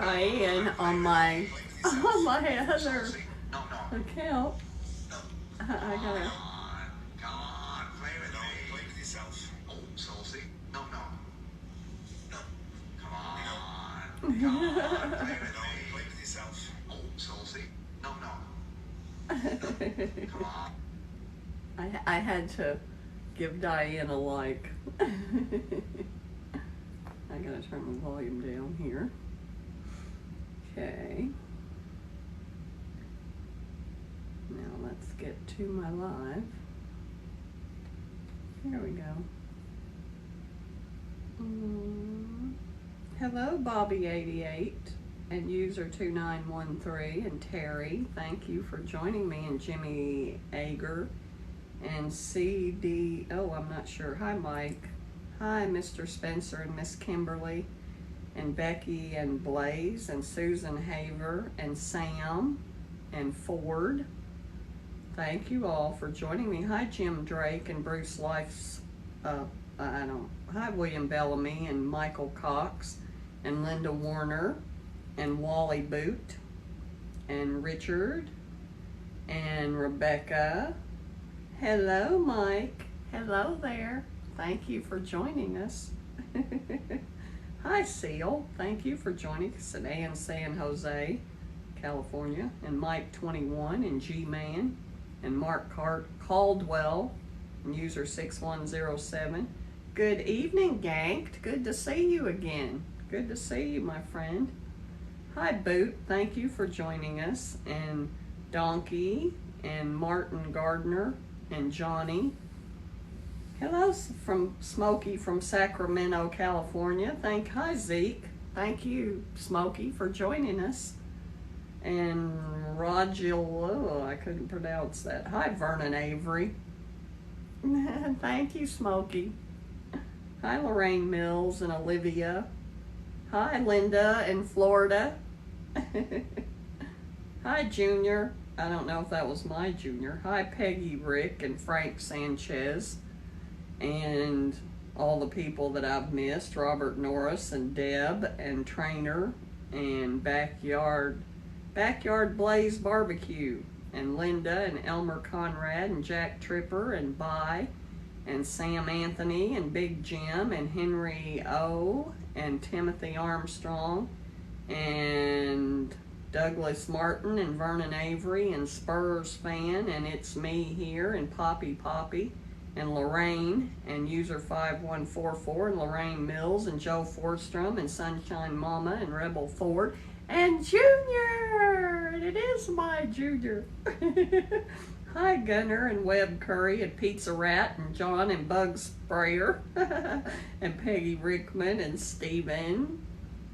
Diane on my other account. I gotta. Come on, play with me. Play with yourself. Oh, saucy. No. Come on. Come on, play with me. Play with yourself. Oh, saucy. No. Come on. I had to give Diane a like. I gotta turn the volume down here. Okay. Now let's get to my live. Here we go. Hello, Bobby88 and user 2913 and Terry. Thank you for joining me, and Jimmy Ager and CD. Oh, I'm not sure. Hi, Mike. Hi, Mr. Spencer and Miss Kimberly and Becky and Blaze and Susan Haver and Sam and Ford. Thank you all for joining me. Hi, Jim Drake and Bruce Life's, hi, William Bellamy and Michael Cox and Linda Warner and Wally Boot and Richard and Rebecca. Hello, Mike. Hello there. Thank you for joining us. Hi, Seal. Thank you for joining us at Ann San Jose, California, and Mike 21 and G-Man and Mark Caldwell and user 6107. Good evening, Ganked. Good to see you again. Good to see you, my friend. Hi, Boot. Thank you for joining us. And Donkey and Martin Gardner and Johnny. Hello from Smokey from Sacramento, California. Hi, Zeke. Thank you, Smokey, for joining us. And Rogil, I couldn't pronounce that. Hi, Vernon Avery. Thank you, Smokey. Hi, Lorraine Mills and Olivia. Hi, Linda in Florida. Hi, Junior. I don't know if that was my Junior. Hi, Peggy Rick and Frank Sanchez. And all the people that I've missed, Robert Norris and Deb and Trainer and Backyard Blaze Barbecue and Linda and Elmer Conrad and Jack Tripper and Bai and Sam Anthony and Big Jim and Henry O and Timothy Armstrong and Douglas Martin and Vernon Avery and Spurs Fan and It's Me Here and Poppy and Lorraine and user 5144 and Lorraine Mills and Joe Fordstrom and Sunshine Mama and Rebel Ford and Junior, and it is my Junior. Hi, Gunner and Webb Curry and Pizza Rat and John and Bug Sprayer and Peggy Rickman and Steven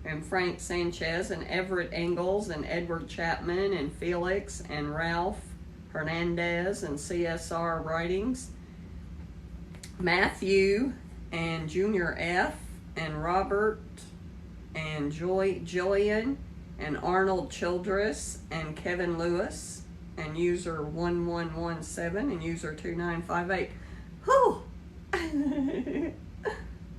and Frank Sanchez and Everett Engels and Edward Chapman and Felix and Ralph Hernandez and CSR Writings, Matthew and Junior F and Robert and Jillian and Arnold Childress and Kevin Lewis and user 1117 and user 2958. Whew!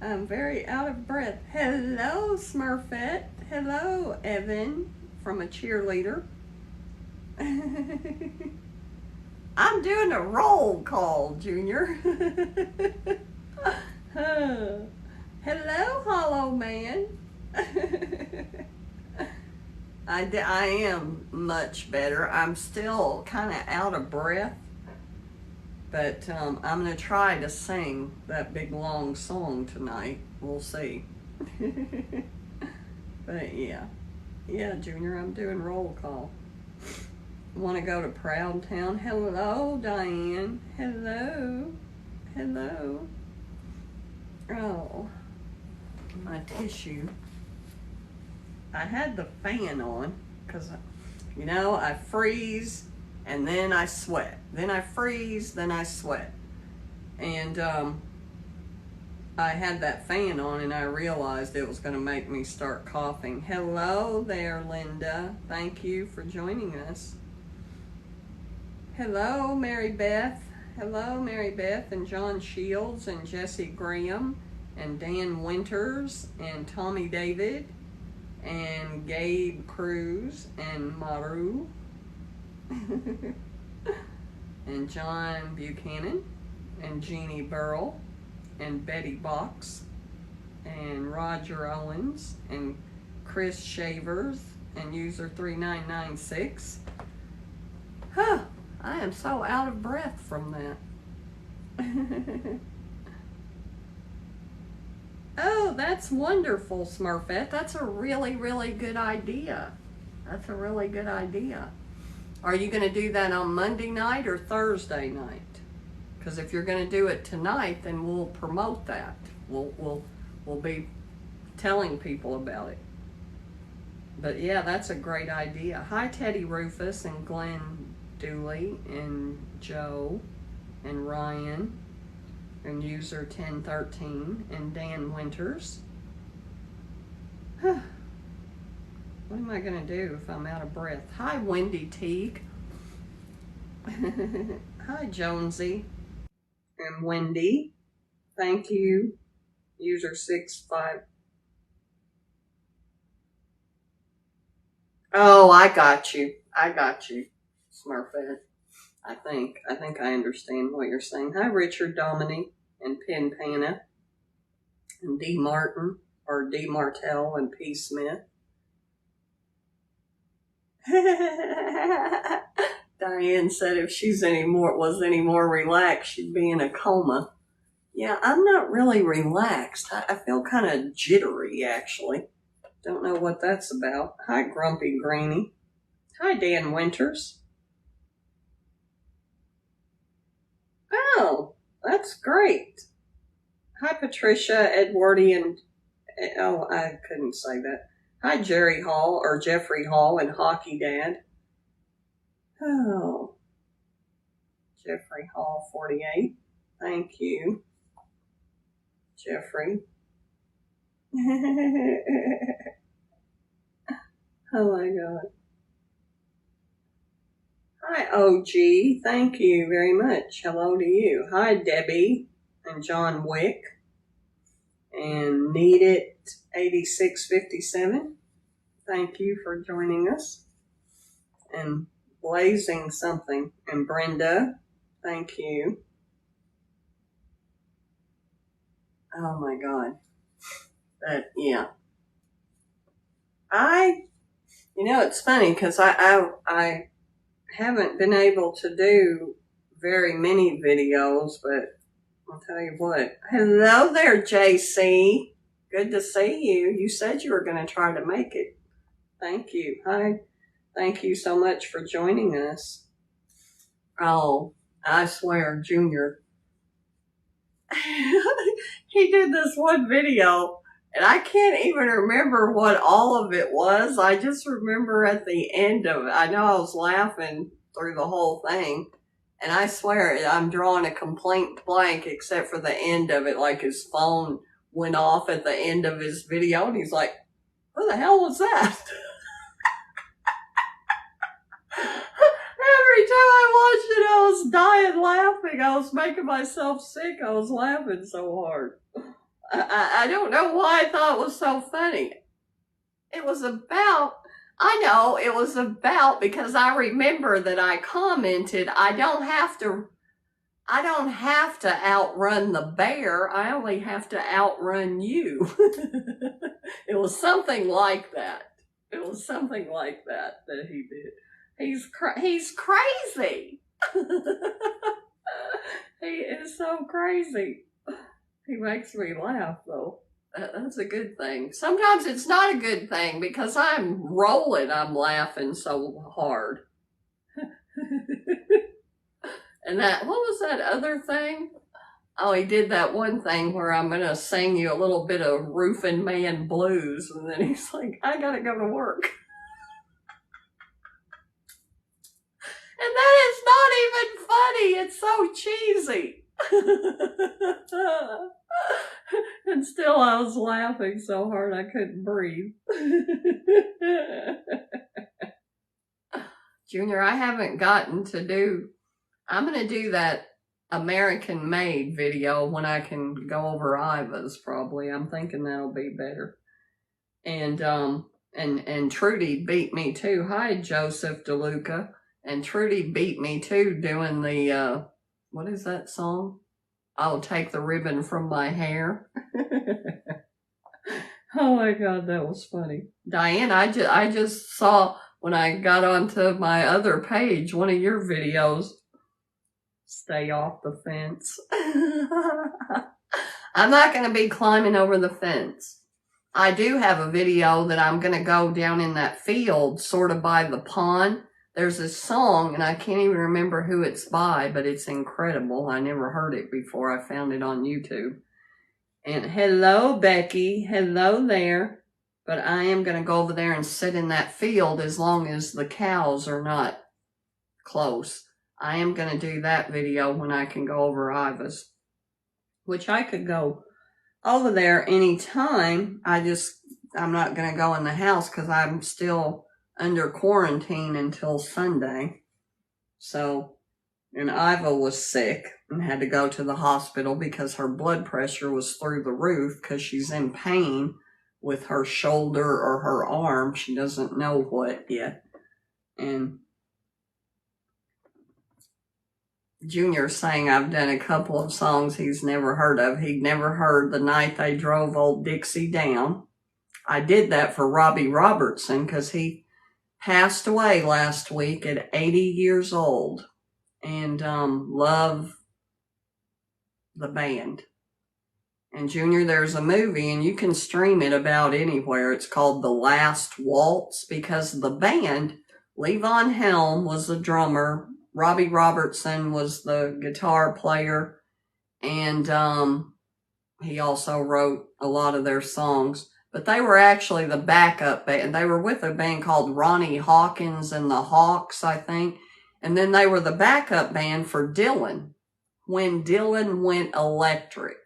I'm very out of breath. Hello, Smurfette. Hello, Evan from a cheerleader. I'm doing a roll call, Junior. Hello, Hollow Man. I am much better. I'm still kind of out of breath, but I'm going to try to sing that big long song tonight. We'll see. But yeah, Junior, I'm doing roll call. Want to go to Proud Town? Hello, Diane. Hello. Oh, my tissue. I had the fan on because, you know, I freeze and then I sweat. Then I freeze, then I sweat. And I had that fan on and I realized it was going to make me start coughing. Hello there, Linda. Thank you for joining us. Hello, Mary Beth. Hello, Mary Beth and John Shields and Jesse Graham and Dan Winters and Tommy David and Gabe Cruz and Maru and John Buchanan and Jeannie Burrell and Betty Box and Roger Owens and Chris Shavers and user 3996. Huh, I am so out of breath from that. Oh, that's wonderful, Smurfette. That's a really, really good idea. That's a really good idea. Are you going to do that on Monday night or Thursday night? Because if you're going to do it tonight, then we'll promote that. We'll be telling people about it. But yeah, that's a great idea. Hi, Teddy Rufus and Glenn Dooley and Joe and Ryan and user 1013 and Dan Winters. What am I going to do if I'm out of breath? Hi, Wendy Teague. Hi, Jonesy and Wendy. Thank you, user 65. Oh, I got you, Smurfette. I think I understand what you're saying. Hi, Richard Dominic and Pin Panna and D Martin or D Martell and P Smith. Diane said if she's was any more relaxed, she'd be in a coma. Yeah, I'm not really relaxed. I feel kind of jittery, actually. Don't know what that's about. Hi, Grumpy Granny. Hi, Dan Winters. Oh, that's great. Hi, Patricia, Edwardian. Oh, I couldn't say that. Hi, Jerry Hall or Jeffrey Hall and Hockey Dad. Oh, Jeffrey Hall 48. Thank you, Jeffrey. Oh my God. Hi, OG. Thank you very much. Hello to you. Hi, Debbie and John Wick and Need It 8657. Thank you for joining us. And Blazing Something and Brenda. Thank you. Oh my God. But yeah. It's funny because I haven't been able to do very many videos, but I'll tell you what. Hello there, JC. Good to see you. You said you were going to try to make it. Thank you. Hi. Thank you so much for joining us. Oh, I swear, Junior. He did this one video, and I can't even remember what all of it was. I just remember at the end of it, I know I was laughing through the whole thing, and I swear I'm drawing a complete blank except for the end of it, like his phone went off at the end of his video, and he's like, what the hell was that? Every time I watched it, I was dying laughing. I was making myself sick. I was laughing so hard. I don't know why I thought it was so funny. It was about because I remember that I commented, I don't have to outrun the bear. I only have to outrun you. It was something like that. It was something like that he did. He's crazy. He is so crazy. He makes me laugh, though. That's a good thing. Sometimes it's not a good thing because I'm rolling. I'm laughing so hard. And what was that other thing? Oh, he did that one thing where I'm going to sing you a little bit of Roofing Man Blues. And then he's like, I got to go to work. And that is not even funny. It's so cheesy. And still I was laughing so hard I couldn't breathe. Junior, I haven't gotten to do, I'm going to do that American Made video when I can go over Iva's probably. I'm thinking that'll be better. And And Trudy beat me too. Hi, Joseph DeLuca. And Trudy beat me too doing the, what is that song? I'll take the ribbon from my hair. Oh my God, that was funny. Diane, I just saw when I got onto my other page, one of your videos. Stay off the fence. I'm not going to be climbing over the fence. I do have a video that I'm going to go down in that field, sort of by the pond. There's this song, and I can't even remember who it's by, but it's incredible. I never heard it before. I found it on YouTube. And hello, Becky. Hello there. But I am going to go over there and sit in that field as long as the cows are not close. I am going to do that video when I can go over Iva's, which I could go over there anytime. I'm not going to go in the house because I'm still under quarantine until Sunday. So, and Iva was sick and had to go to the hospital because her blood pressure was through the roof because she's in pain with her shoulder or her arm. She doesn't know what yet. And Junior's saying I've done a couple of songs he's never heard of. He'd never heard The Night They Drove Old Dixie Down. I did that for Robbie Robertson because he passed away last week at 80 years old. And love the band. And Junior, there's a movie, and you can stream it about anywhere. It's called The Last Waltz, because the band, Levon Helm was the drummer, Robbie Robertson was the guitar player, and he also wrote a lot of their songs. But they were actually the backup band. They were with a band called Ronnie Hawkins and the Hawks, I think. And then they were the backup band for Dylan when Dylan went electric.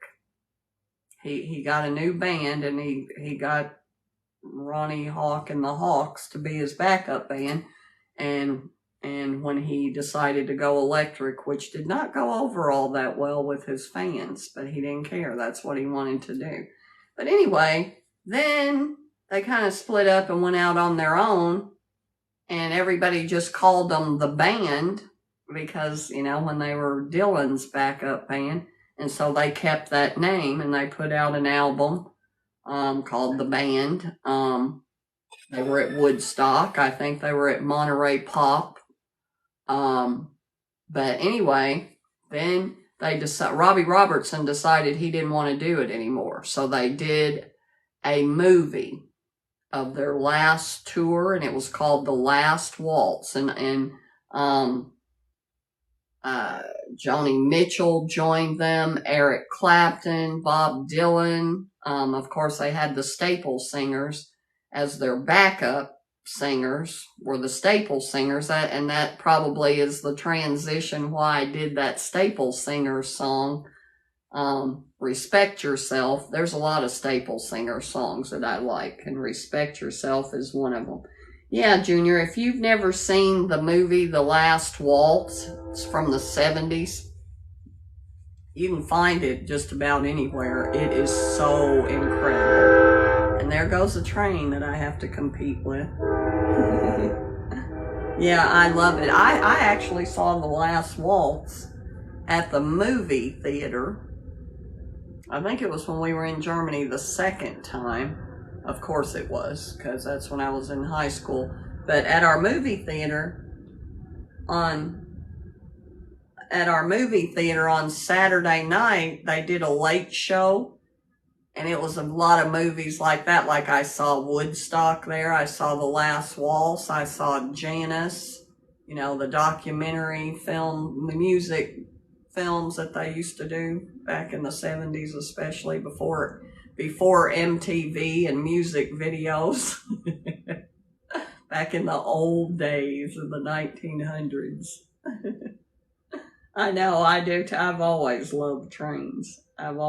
He got a new band, and he got Ronnie Hawk and the Hawks to be his backup band. And when he decided to go electric, which did not go over all that well with his fans, but he didn't care. That's what he wanted to do. But anyway, then they kind of split up and went out on their own, and everybody just called them the band because, you know, when they were Dylan's backup band. And so they kept that name, and they put out an album called The Band. They were at Woodstock. I think they were at Monterey Pop. But anyway, then Robbie Robertson decided he didn't want to do it anymore. So they did a movie of their last tour, and it was called The Last Waltz. And Joni Mitchell joined them, Eric Clapton, Bob Dylan. Of course, they had the Staple Singers as their backup singers, were the Staple Singers. And that probably is the transition why I did that Staple Singers song, Respect Yourself. There's a lot of Staple Singer songs that I like, and Respect Yourself is one of them. Yeah, Junior, if you've never seen the movie The Last Waltz, it's from the 70s. You can find it just about anywhere. It is so incredible. And there goes a train that I have to compete with. Yeah, I love it. I actually saw The Last Waltz at the movie theater. I think it was when we were in Germany the second time. Of course it was, because that's when I was in high school. But at our movie theater on Saturday night, they did a late show, and it was a lot of movies like that. Like I saw Woodstock there, I saw The Last Waltz, I saw Janice, you know, the documentary film, the music films that they used to do back in the 70s, especially before MTV and music videos. Back in the old days of the 1900s. I know, I do too. I've always loved trains. And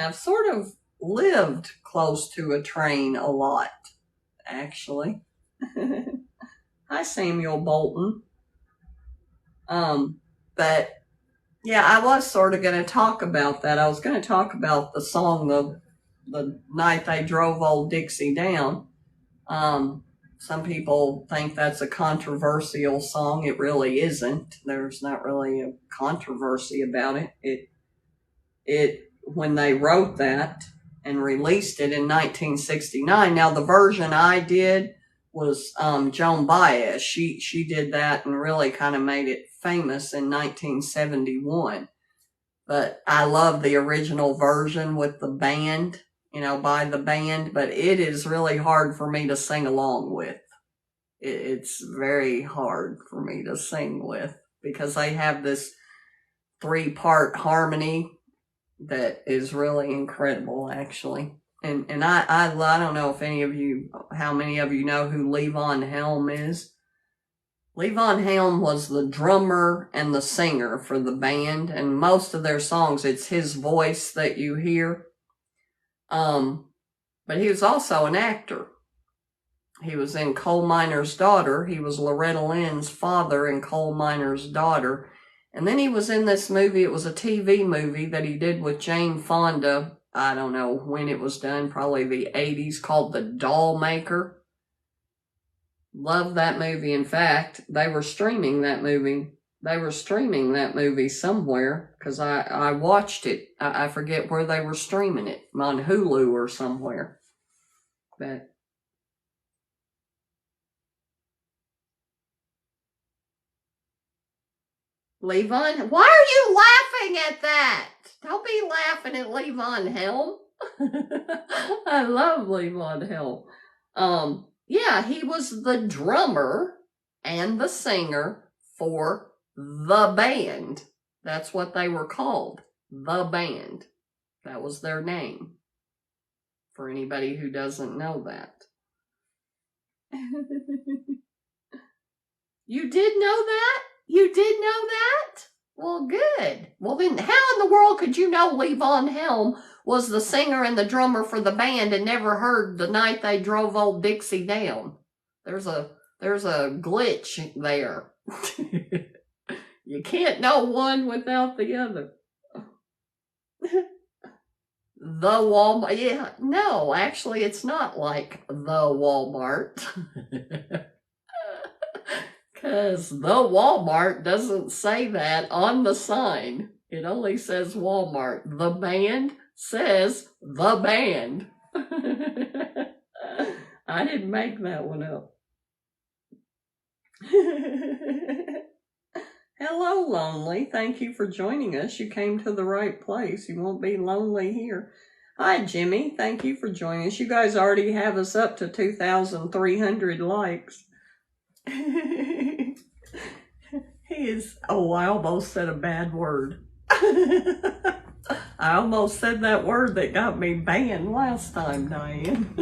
I've sort of lived close to a train a lot, actually. Hi, Samuel Bolton. But yeah, I was sort of going to talk about that. I was going to talk about the song, the night they drove old Dixie down. Some people think that's a controversial song. It really isn't. There's not really a controversy about it. It when they wrote that and released it in 1969. Now the version I did was Joan Baez. She did that and really kind of made it famous in 1971. But I love the original version with the band, by the band, but it is really hard for me to sing along with. It's very hard for me to sing with because they have this 3-part harmony that is really incredible, actually. And I don't know how many of you know who Levon Helm is. Levon Helm was the drummer and the singer for the band, and most of their songs, it's his voice that you hear. But he was also an actor. He was in Coal Miner's Daughter. He was Loretta Lynn's father in Coal Miner's Daughter. And then he was in this movie. It was a TV movie that he did with Jane Fonda. I don't know when it was done, probably the 80s, called The Doll Maker. Love that movie. In fact, they were streaming that movie. Somewhere because I watched it. I forget where they were streaming it, on Hulu or somewhere. But Levon, why are you laughing at that? Don't be laughing at Levon Helm. I love Levon Helm. Yeah, he was the drummer and the singer for the band. That's what they were called. The band. That was their name. For anybody who doesn't know that. You did know that? You did know that? Well, good. Well, then how in the world could you know Levon Helm was the singer and the drummer for the band and never heard The Night They Drove Old Dixie Down? There's a glitch there. You can't know one without the other. The Walmart. Yeah, no, actually, it's not like the Walmart. Because the Walmart doesn't say that on the sign. It only says Walmart. The band says the band. I didn't make that one up. Hello, Lonely. Thank you for joining us. You came to the right place. You won't be lonely here. Hi, Jimmy. Thank you for joining us. You guys already have us up to 2,300 likes. I almost said a bad word. I almost said that word that got me banned last time, Diane.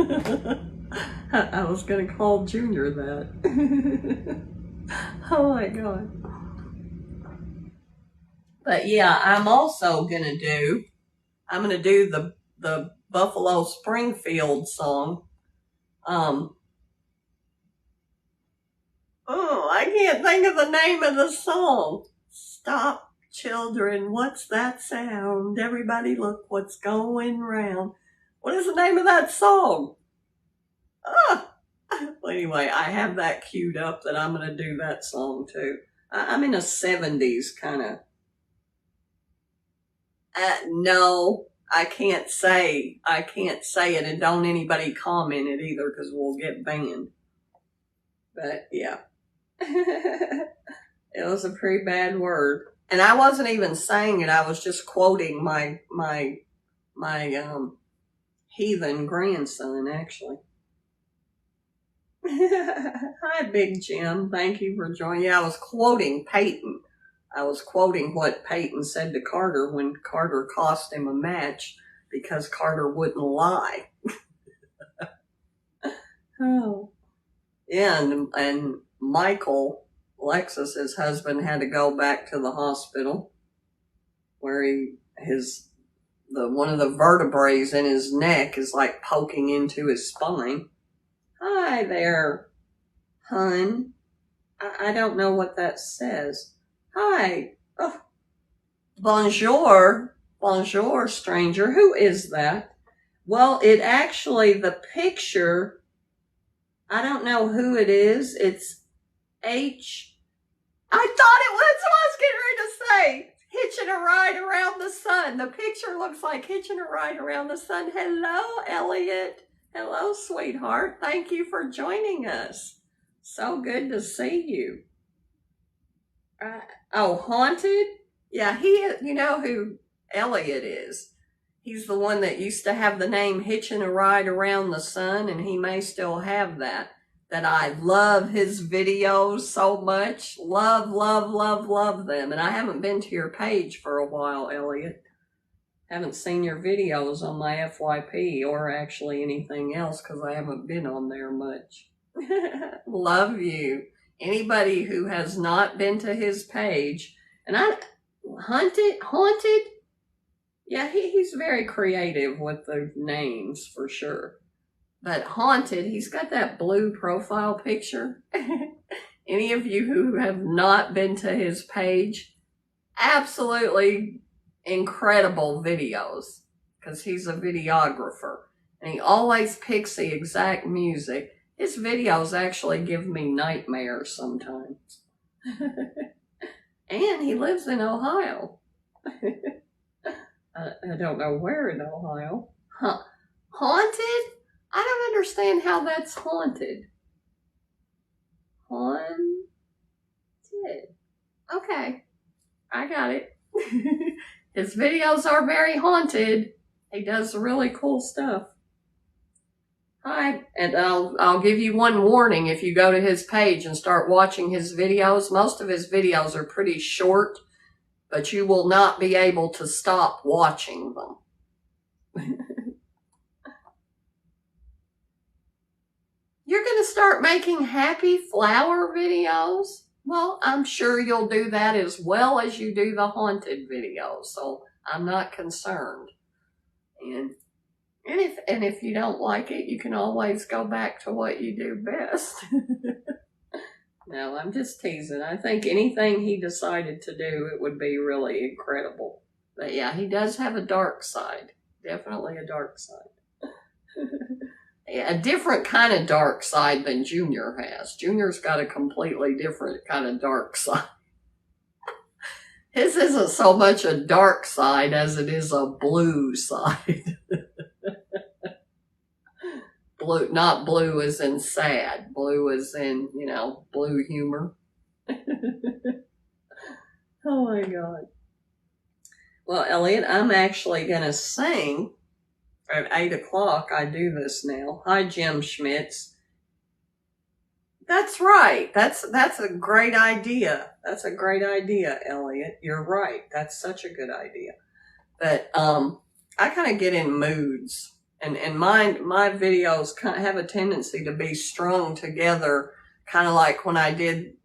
I was going to call Junior that. Oh my God. But yeah, I'm also going to do the Buffalo Springfield song. I can't think of the name of the song. Stop, children, what's that sound? Everybody look what's going round. What is the name of that song? Well, anyway, I have that queued up that I'm going to do that song too. I'm in a 70s kind of. No, I can't say it, and don't anybody comment it either because we'll get banned. But yeah. It was a pretty bad word. And I wasn't even saying it. I was just quoting my heathen grandson, actually. Hi, Big Jim. Thank you for joining. Yeah, I was quoting Peyton. I was quoting what Peyton said to Carter when Carter cost him a match because Carter wouldn't lie. Oh. Yeah, and Michael, Alexis's husband, had to go back to the hospital where one of the vertebrae in his neck is like poking into his spine. Hi there, hun. I don't know what that says. Hi. Oh. Bonjour. Bonjour, stranger. Who is that? Well, it actually, the picture, I don't know who it is. It's I thought it was what I was getting ready to say. Hitching a ride around the sun. The picture looks like hitching a ride around the sun. Hello, Elliot. Hello, sweetheart. Thank you for joining us. So good to see you. Oh, Haunted? Yeah, you know who Elliot is. He's the one that used to have the name Hitching a Ride Around the Sun, and he may still have that. That I love his videos so much. Love, love, love, love them. And I haven't been to your page for a while, Elliot. Haven't seen your videos on my FYP or actually anything else because I haven't been on there much. Love you. Anybody who has not been to his page, and Haunted? Yeah, he's very creative with the names for sure. But Haunted, he's got that blue profile picture. Any of you who have not been to his page, absolutely incredible videos because he's a videographer and he always picks the exact music. His videos actually give me nightmares sometimes. And he lives in Ohio. I don't know where in Ohio. Huh. Haunted? I don't understand how that's haunted. Haunted. Okay. I got it. His videos are very haunted. He does really cool stuff. Hi. And I'll give you one warning. If you go to his page and start watching his videos, most of his videos are pretty short, but you will not be able to stop watching them. You're going to start making happy flower videos? Well, I'm sure you'll do that as well as you do the haunted videos, so I'm not concerned. And if you don't like it, you can always go back to what you do best. No, I'm just teasing. I think anything he decided to do, it would be really incredible. But yeah, he does have a dark side. Definitely a dark side. A different kind of dark side than Junior has. Junior's got a completely different kind of dark side. His isn't so much a dark side as it is a blue side. Blue, not blue as in sad. Blue as in, blue humor. Oh my God. Well, Elliot, I'm actually going to sing. At 8 o'clock, I do this now. Hi, Jim Schmitz. That's right. That's a great idea. That's a great idea, Elliot. You're right. That's such a good idea. But I kind of get in moods, and my videos kind of have a tendency to be strung together, kind of like when I did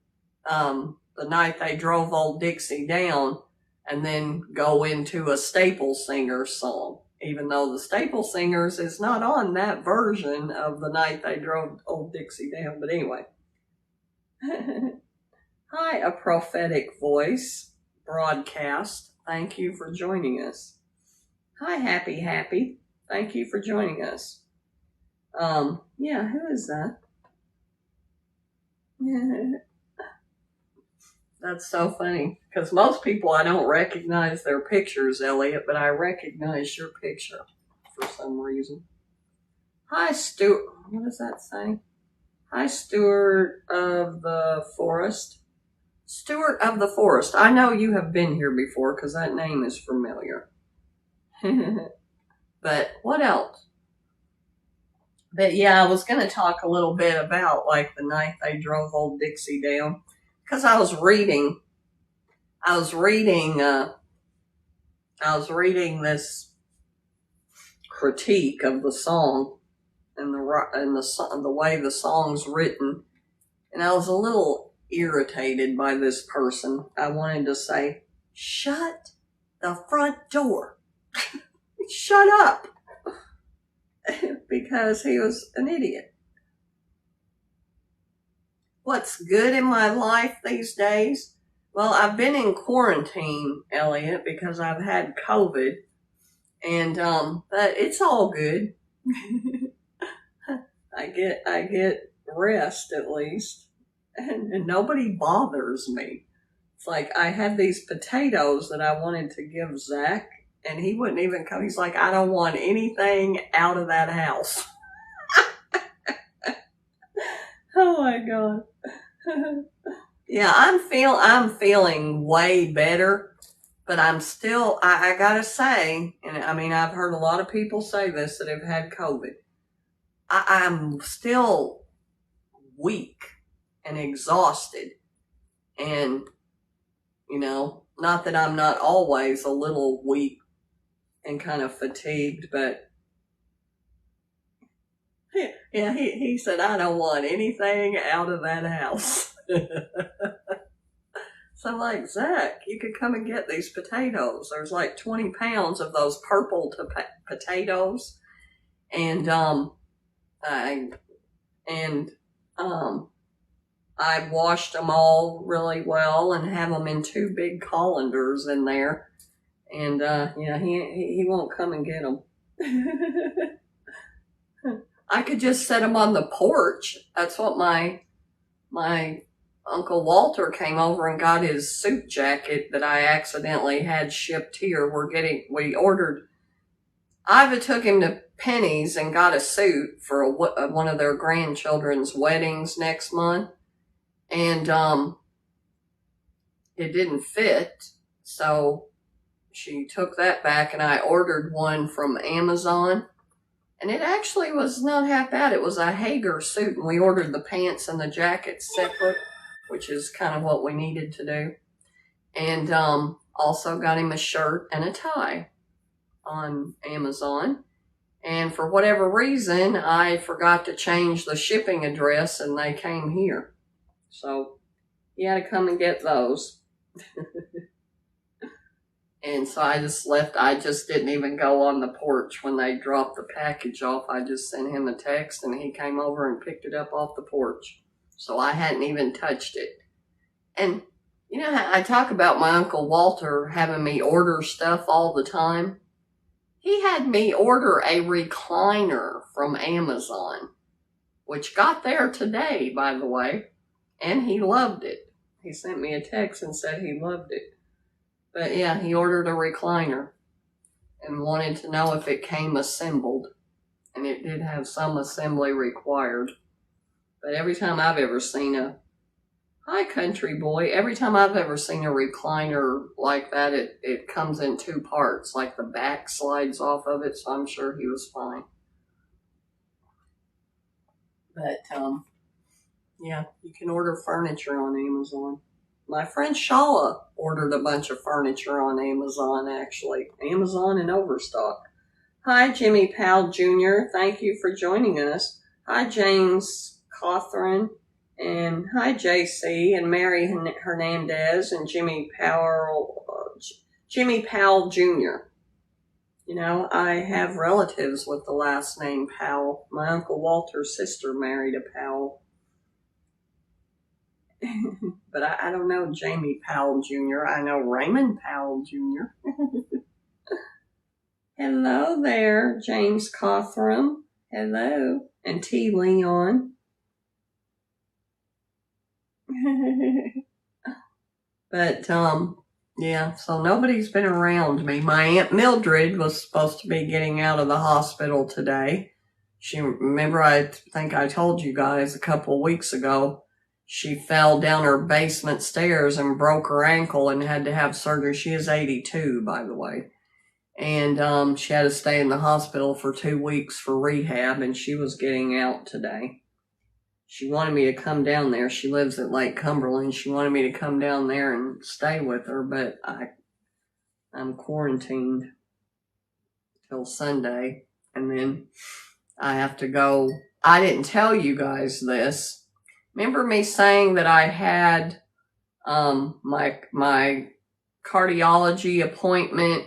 the night they drove old Dixie down, and then go into a Staple Singers song. Even though the Staple Singers is not on that version of the night they drove old Dixie down. But anyway. Hi, A Prophetic Voice broadcast. Thank you for joining us. Hi, Happy. Thank you for joining us. Yeah, who is that? That's so funny, because most people, I don't recognize their pictures, Elliot, but I recognize your picture for some reason. Hi, Stuart. What does that say? Hi, Stuart of the Forest. Stuart of the Forest. I know you have been here before, because that name is familiar. But what else? But yeah, I was going to talk a little bit about, like, the night they drove old Dixie down. Because I was reading this critique of the song and the way the song's written, and I was a little irritated by this person. I wanted to say, shut the front door. Shut up. Because he was an idiot. What's good in my life these days? Well, I've been in quarantine, Elliot, because I've had COVID. And but it's all good. I get rest at least, and nobody bothers me. It's like I had these potatoes that I wanted to give Zach, and he wouldn't even come. He's like, I don't want anything out of that house. Oh my God. Yeah, I'm feeling way better, but I'm still, I gotta say, and I mean, I've heard a lot of people say this that have had COVID. I'm still weak and exhausted, and not that I'm not always a little weak and kind of fatigued, but yeah, he said, I don't want anything out of that house. So I'm like, Zach, you could come and get these potatoes. There's like 20 pounds of those purple potatoes. And, I washed them all really well and have them in 2 big colanders in there. And, yeah, he won't come and get them. I could just set them on the porch. That's what my Uncle Walter came over and got his suit jacket that I accidentally had shipped here. We ordered, Iva took him to Penny's and got a suit for one of their grandchildren's weddings next month. And, it didn't fit. So she took that back and I ordered one from Amazon. And it actually was not half bad. It was a Hager suit, and we ordered the pants and the jacket separate, which is kind of what we needed to do. And also got him a shirt and a tie on Amazon. And for whatever reason, I forgot to change the shipping address, and they came here. So he had to come and get those. And so I just left. I just didn't even go on the porch when they dropped the package off. I just sent him a text and he came over and picked it up off the porch. So I hadn't even touched it. And you know how I talk about my Uncle Walter having me order stuff all the time? He had me order a recliner from Amazon, which got there today, by the way, and he loved it. He sent me a text and said he loved it. But yeah, he ordered a recliner and wanted to know if it came assembled. And it did have some assembly required. But every time I've ever seen hi country boy, every time I've ever seen a recliner like that, it comes in 2 parts. Like the back slides off of it, so I'm sure he was fine. But, yeah, you can order furniture on Amazon. My friend Shala ordered a bunch of furniture on Amazon, actually. Amazon and Overstock. Hi, Jimmy Powell Jr. Thank you for joining us. Hi, James Cawthron. And hi, JC and Mary Hernandez and Jimmy Powell Jr. You know, I have relatives with the last name Powell. My Uncle Walter's sister married a Powell. But I don't know Jamie Powell Jr. I know Raymond Powell Jr. Hello there, James Cawthron. Hello. And T. Leon. But, yeah, so nobody's been around me. My Aunt Mildred was supposed to be getting out of the hospital today. Remember, I think I told you guys a couple weeks ago, she fell down her basement stairs and broke her ankle and had to have surgery. She is 82, by the way. And she had to stay in the hospital for 2 weeks for rehab, and she was getting out today. She wanted me to come down there. She lives at Lake Cumberland. She wanted me to come down there and stay with her, but I'm quarantined till Sunday, and then I have to go. I didn't tell you guys this. Remember me saying that I had my cardiology appointment?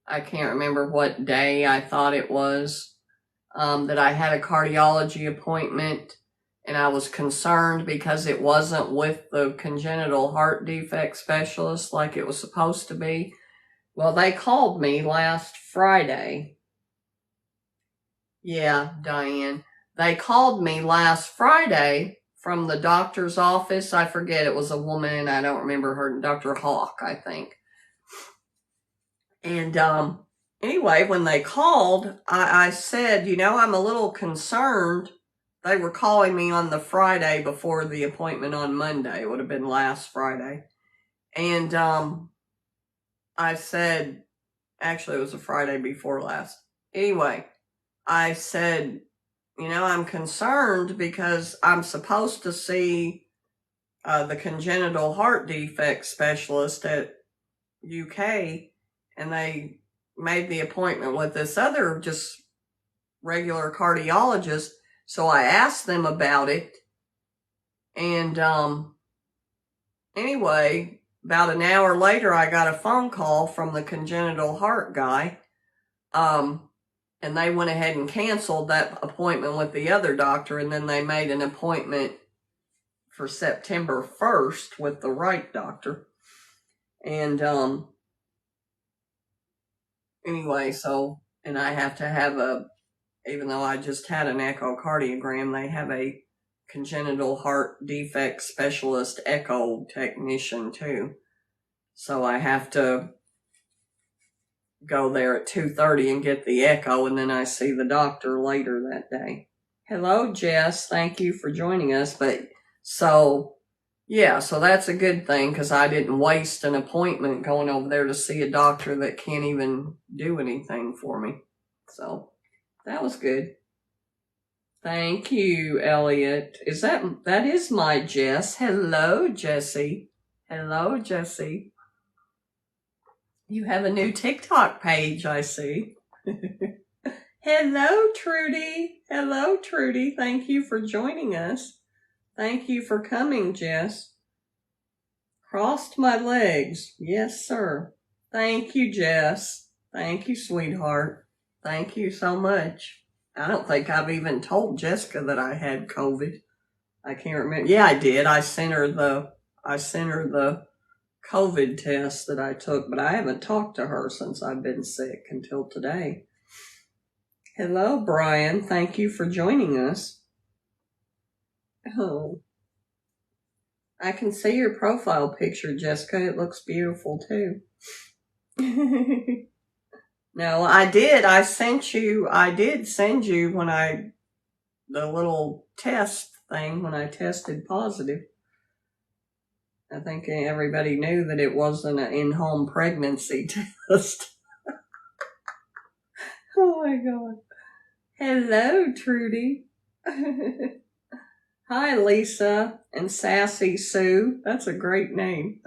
I can't remember what day I thought it was, that I had a cardiology appointment, and I was concerned because it wasn't with the congenital heart defect specialist like it was supposed to be. Well, they called me last Friday. Yeah, Diane. They called me last Friday from the doctor's office. I forget, it was a woman. I don't remember her, Dr. Hawk, I think. And anyway, when they called, I said, I'm a little concerned. They were calling me on the Friday before the appointment on Monday. It would have been last Friday. And I said, actually, it was a Friday before last. Anyway, I said, I'm concerned because I'm supposed to see the congenital heart defect specialist at UK, and they made the appointment with this other just regular cardiologist. So I asked them about it, and anyway, about an hour later, I got a phone call from the congenital heart guy, and they went ahead and canceled that appointment with the other doctor, and then they made an appointment for September 1st with the right doctor. And anyway, and I have to have even though I just had an echocardiogram, they have a congenital heart defect specialist echo technician too. So I have to go there at 2:30 and get the echo, and then I see the doctor later that day. Hello, Jess. Thank you for joining us. So that's a good thing, because I didn't waste an appointment going over there to see a doctor that can't even do anything for me. So that was good. Thank you, Elliot. That is my Jess. Hello, Jessie. Hello, Jessie. You have a new TikTok page, I see. Hello, Trudy. Hello, Trudy. Thank you for joining us. Thank you for coming, Jess. Crossed my legs. Yes, sir. Thank you, Jess. Thank you, sweetheart. Thank you so much. I don't think I've even told Jessica that I had COVID. I can't remember. Yeah, I did. I sent her the COVID test that I took, but I haven't talked to her since I've been sick until today. Hello, Brian. Thank you for joining us. Oh, I can see your profile picture, Jessica. It looks beautiful too. No, I did. I did send you the little test thing when I tested positive. I think everybody knew that it wasn't an in-home pregnancy test. Oh my God. Hello, Trudy. Hi, Lisa and Sassy Sue. That's a great name.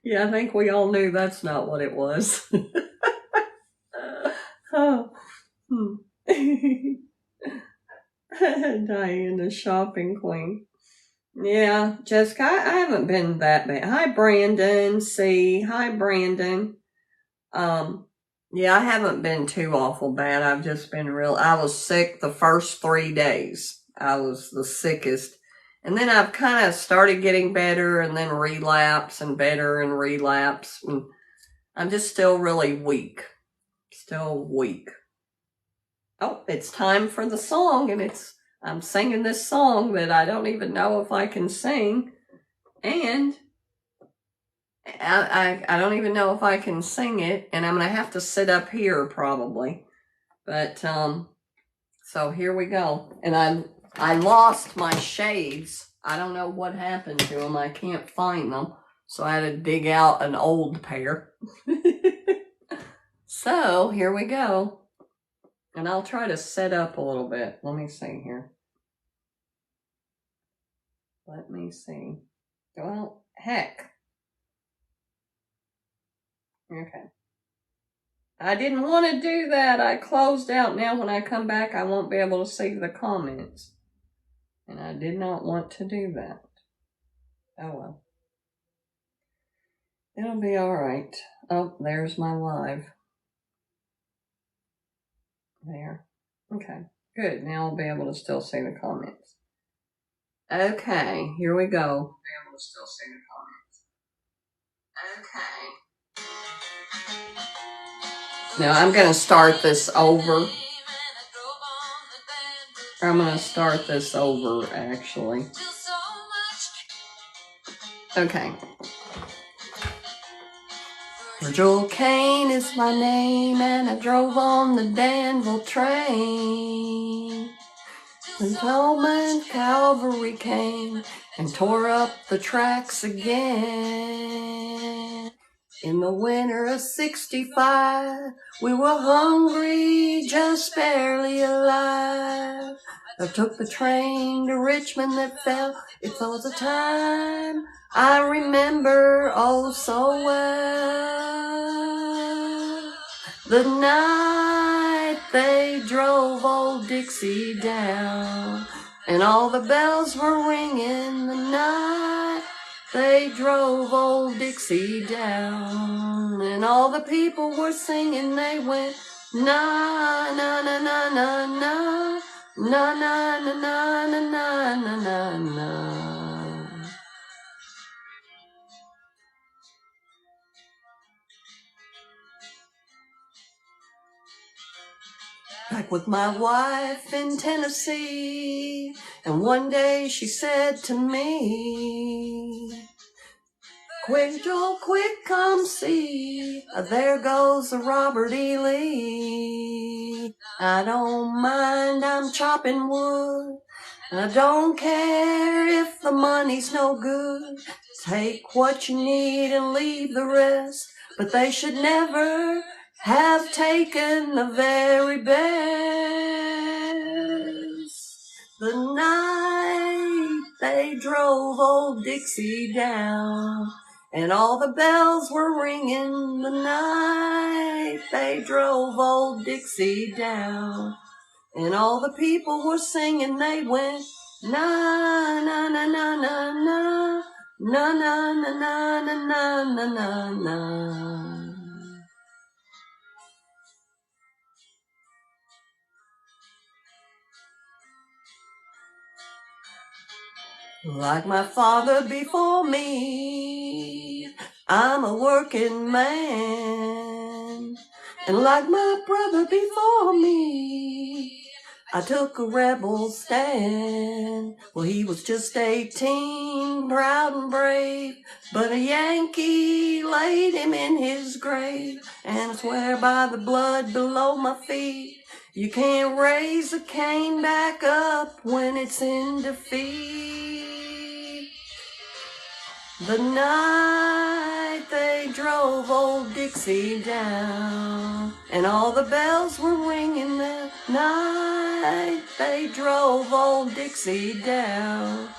Yeah, I think we all knew that's not what it was. Oh. Diana, shopping queen. Yeah, Jessica, I haven't been that bad. Hi, Brandon. Hi, Brandon. Yeah, I haven't been too awful bad. I've just been I was sick the first 3 days. I was the sickest. And then I've kind of started getting better, and then relapse and better and relapse. And I'm just still really weak. Still weak. Oh, it's time for the song, and I'm singing this song that I don't even know if I can sing, and I don't even know if I can sing it, and I'm going to have to sit up here probably. But, so here we go. And I lost my shades. I don't know what happened to them. I can't find them. So I had to dig out an old pair. So here we go. And I'll try to set up a little bit. Let me see here. Let me see. Well, heck. Okay. I didn't want to do that. I closed out. Now when I come back, I won't be able to see the comments. And I did not want to do that. Oh well. It'll be all right. Oh, there's my live. There. Okay. Good. Now I'll be able to still see the comments. Okay. Here we go. Be able to still see the comments. Okay. Now I'm going to start this over. I'm going to start this over, actually. Okay. Virgil Kane is my name, and I drove on the Danville train. When Pullman Cavalry came and tore up the tracks again. In the winter of '65, we were hungry, just barely alive. I took the train to Richmond that fell. It was a time I remember oh so well. The night they drove old Dixie down, and all the bells were ringing. The night they drove old Dixie down, and all the people were singing. They went na na na na na na na na na na na na na na. Back with my wife in Tennessee, and one day she said to me, "Quick, Joel, quick, come see, there goes the Robert E. Lee. I don't mind, I'm chopping wood, and I don't care if the money's no good. Take what you need and leave the rest, but they should never have taken the very best. The night they drove old Dixie down, and all the bells were ringing. The night they drove old Dixie down, and all the people were singing. They went na na na na na na na na na na na na na na." Like my father before me, I'm a working man. And like my brother before me, I took a rebel stand. Well, he was just 18, proud and brave, but a Yankee laid him in his grave. And I swear by the blood below my feet, you can't raise a cane back up when it's in defeat. The night they drove old Dixie down, and all the bells were ringing. The night they drove old Dixie down,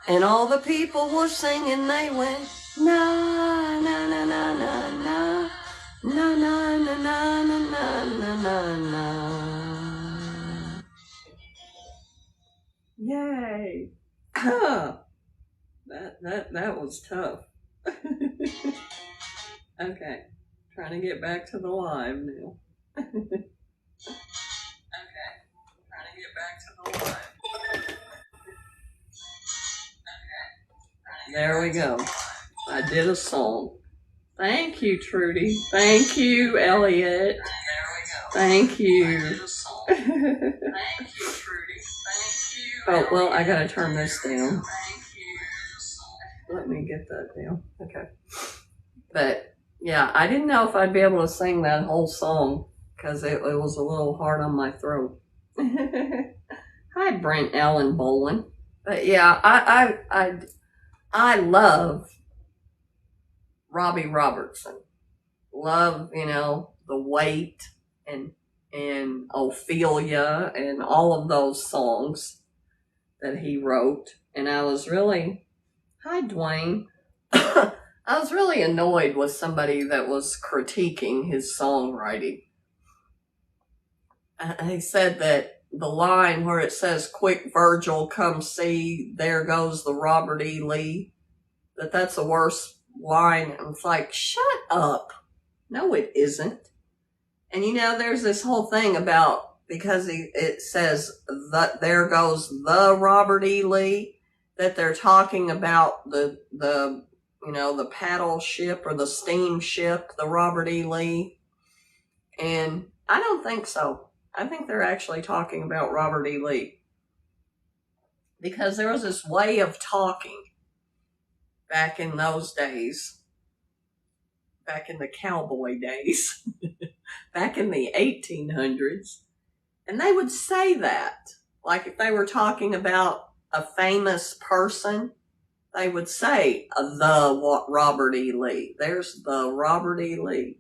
and all the people were singing. They went na na na na na na na na na na na na na na. Yay! That was tough. Okay, trying to get back to the live now. Okay, trying to get back to the live. Okay, there we go. I did a song. Thank you, Trudy. Thank you, Elliot. There we go. Thank you. I did a song. Thank you, Trudy. Thank you. Oh, well, I gotta turn this down. Let me get that down. Okay. But yeah, I didn't know if I'd be able to sing that whole song because it was a little hard on my throat. Hi, Brent Ellen Bolin. But yeah, I love Robbie Robertson. Love, The Weight and Ophelia and all of those songs that he wrote. And I was really, hi Dwayne, I was really annoyed with somebody that was critiquing his songwriting. He said that the line where it says, "Quick, Virgil, come see, there goes the Robert E. Lee," that's the worst line. And it's like, shut up. No, it isn't. And there's this whole thing about, because it says that there goes the Robert E. Lee, that they're talking about the paddle ship or the steamship, the Robert E. Lee. And I don't think so. I think they're actually talking about Robert E. Lee. Because there was this way of talking back in those days, back in the cowboy days, back in the 1800s. And they would say that. Like if they were talking about a famous person, they would say, the Robert E. Lee. There's the Robert E. Lee.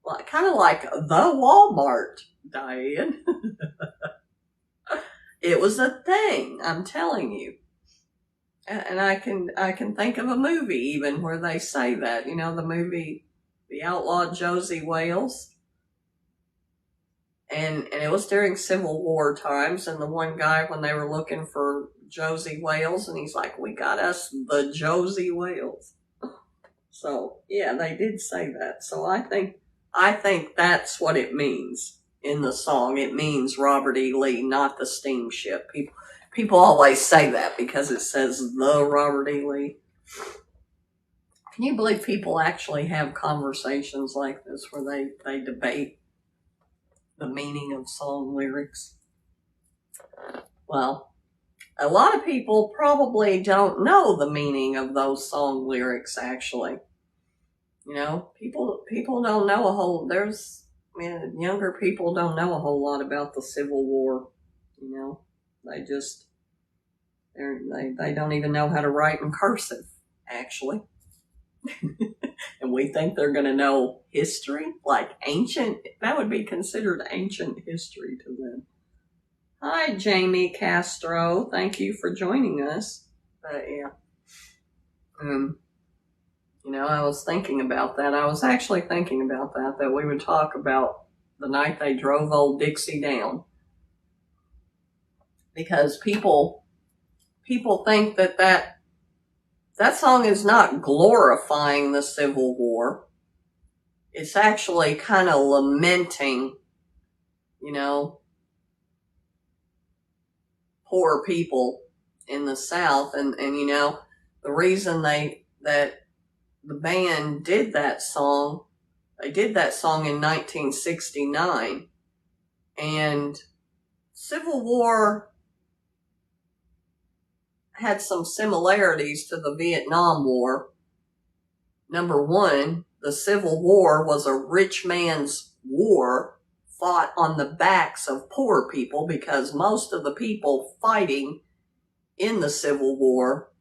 Like, kind of like the Walmart, Diane. It was a thing, I'm telling you. And I can think of a movie even where they say that. You know, the movie The Outlaw Josie Wales. And it was during Civil War times, and the one guy, when they were looking for Josie Wales, and he's like, we got us the Josie Wales. So, yeah, they did say that. So I think that's what it means in the song. It means Robert E. Lee, not the steamship. People always say that because it says the Robert E. Lee. Can you believe people actually have conversations like this where they debate the meaning of song lyrics? Well, a lot of people probably don't know the meaning of those song lyrics, actually. You know, people don't know younger people don't know a whole lot about the Civil War. You know, they don't even know how to write in cursive, actually. And we think they're going to know history, like ancient. That would be considered ancient history to them. Hi, Jamie Castro. Thank you for joining us. But yeah, you know, I was thinking about that. I was actually thinking about that we would talk about the night they drove old Dixie down, because people think that song is not glorifying the Civil War. It's actually kind of lamenting, you know, poor people in the South. And you know, the reason that the band did that song, they did that song in 1969. And Civil War had some similarities to the Vietnam War. Number one, the Civil War was a rich man's war fought on the backs of poor people, because most of the people fighting in the Civil War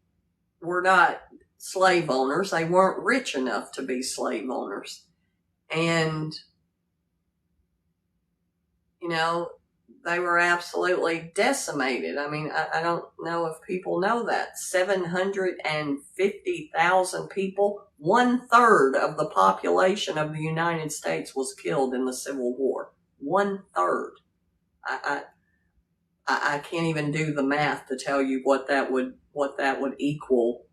were not slave owners. They weren't rich enough to be slave owners. And, you know, they were absolutely decimated. I mean, I don't know if people know that. 750,000 people, 1/3 of the population of the United States was killed in the Civil War. 1/3. I can't even do the math to tell you what that would equal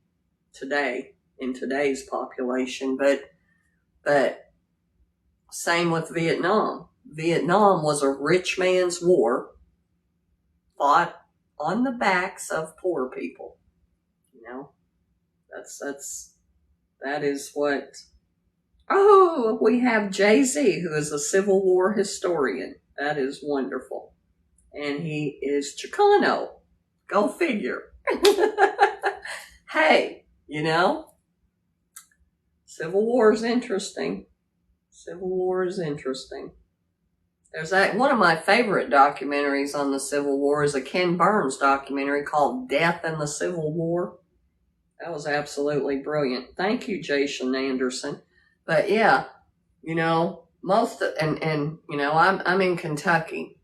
today in today's population. But same with Vietnam. Vietnam was a rich man's war fought on the backs of poor people. You know, that is what. Oh, we have Jay-Z, who is a Civil War historian. That is wonderful. And he is Chicano. Go figure. Hey, you know, Civil War is interesting. Civil War is interesting. There's one of my favorite documentaries on the Civil War is a Ken Burns documentary called Death in the Civil War. That was absolutely brilliant. Thank you, Jason Anderson. But yeah, you know, and you know, I'm in Kentucky.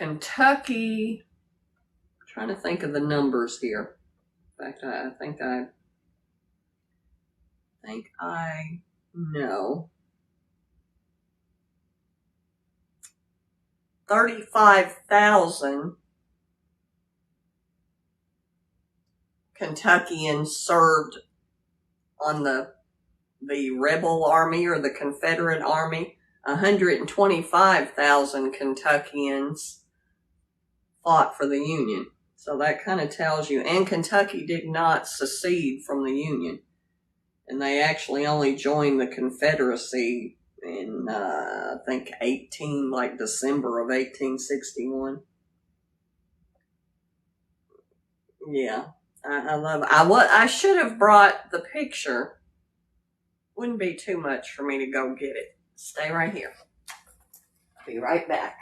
I'm trying to think of the numbers here. In fact, I think I know. 35,000 Kentuckians served on the rebel army or the Confederate army. 125,000 Kentuckians fought for the Union. So that kind of tells you. And Kentucky did not secede from the Union. And they actually only joined the Confederacy in, I think December of 1861. Yeah, I love it. I should have brought the picture. Wouldn't be too much for me to go get it. Stay right here. I'll be right back.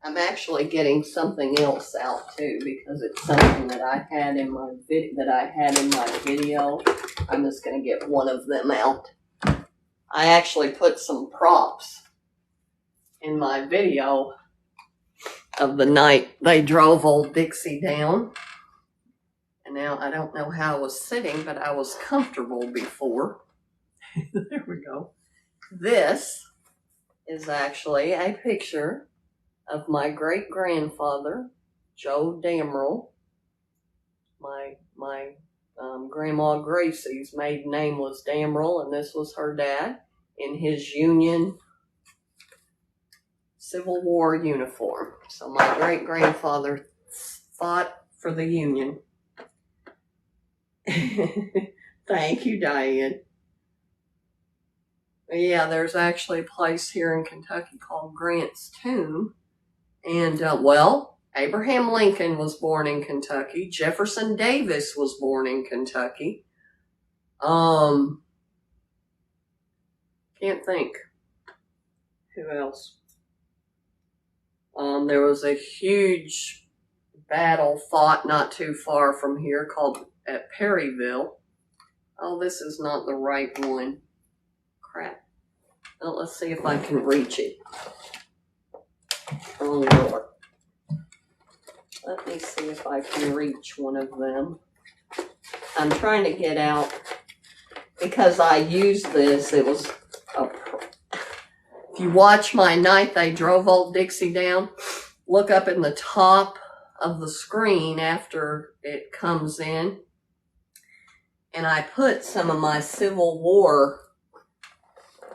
I'm actually getting something else out too because it's something that I had in my video. I'm just going to get one of them out. I actually put some props in my video of the night they drove old Dixie down. And now I don't know how I was sitting, but I was comfortable before. There we go. This is actually a picture of my great-grandfather, Joe Damrell. My Grandma Gracie's maiden name was Damrell, and this was her dad in his Union Civil War uniform. So my great-grandfather fought for the Union. Thank you, Diane. Yeah, there's actually a place here in Kentucky called Grant's Tomb. And, Abraham Lincoln was born in Kentucky. Jefferson Davis was born in Kentucky. Can't think. Who else? There was a huge battle fought not too far from here called at Perryville. Oh, this is not the right one. Crap. Well, let's see if I can reach it. Oh, Lord. Let me see if I can reach one of them. I'm trying to get out because I used this. It was if you watch my night they drove old Dixie down, look up in the top of the screen after it comes in. And I put some of my Civil War